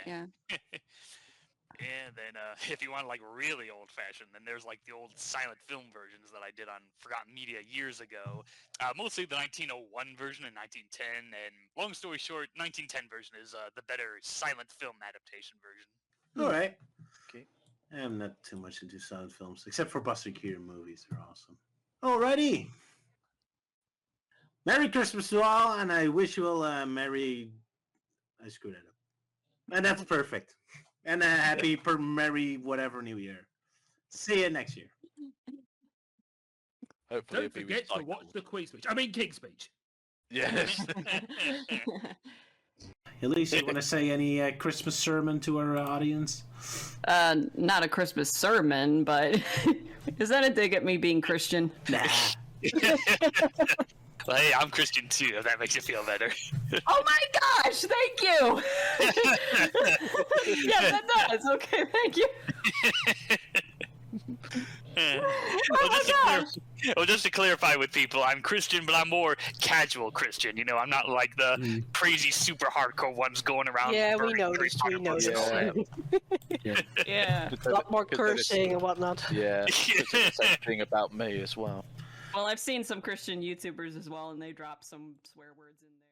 Yeah. Yeah. And then if you want really old-fashioned, then there's the old silent film versions that I did on Forgotten Media years ago. Mostly the 1901 version and 1910, and long story short, 1910 version is the better silent film adaptation version. All right. Okay. I'm not too much into silent films, except for Buster Keaton movies. They're awesome. Alrighty. Merry Christmas to all, and I wish you all a Merry I screwed it up. And that's perfect. And a happy, merry, whatever New Year. See you next year. Hopefully Don't it'll be forget to watch recycled. the Queen speech. I mean, King speech. Yes. Elise, you want to say any Christmas sermon to our audience? Not a Christmas sermon, but is that a dig at me being Christian? Nah. Well, hey, I'm Christian too, if that makes you feel better. Oh my gosh, thank you! Yeah, that does. Okay, thank you. Just to clarify with people, I'm Christian, but I'm more casual Christian. You know, I'm not like the crazy, super hardcore ones going around. Yeah, we burning noticed. Harry We Potter books and all noticed. that. Yeah. A lot more cursing and whatnot. Yeah, it's the same thing about me as well. Well, I've seen some Christian YouTubers as well, and they drop some swear words in there.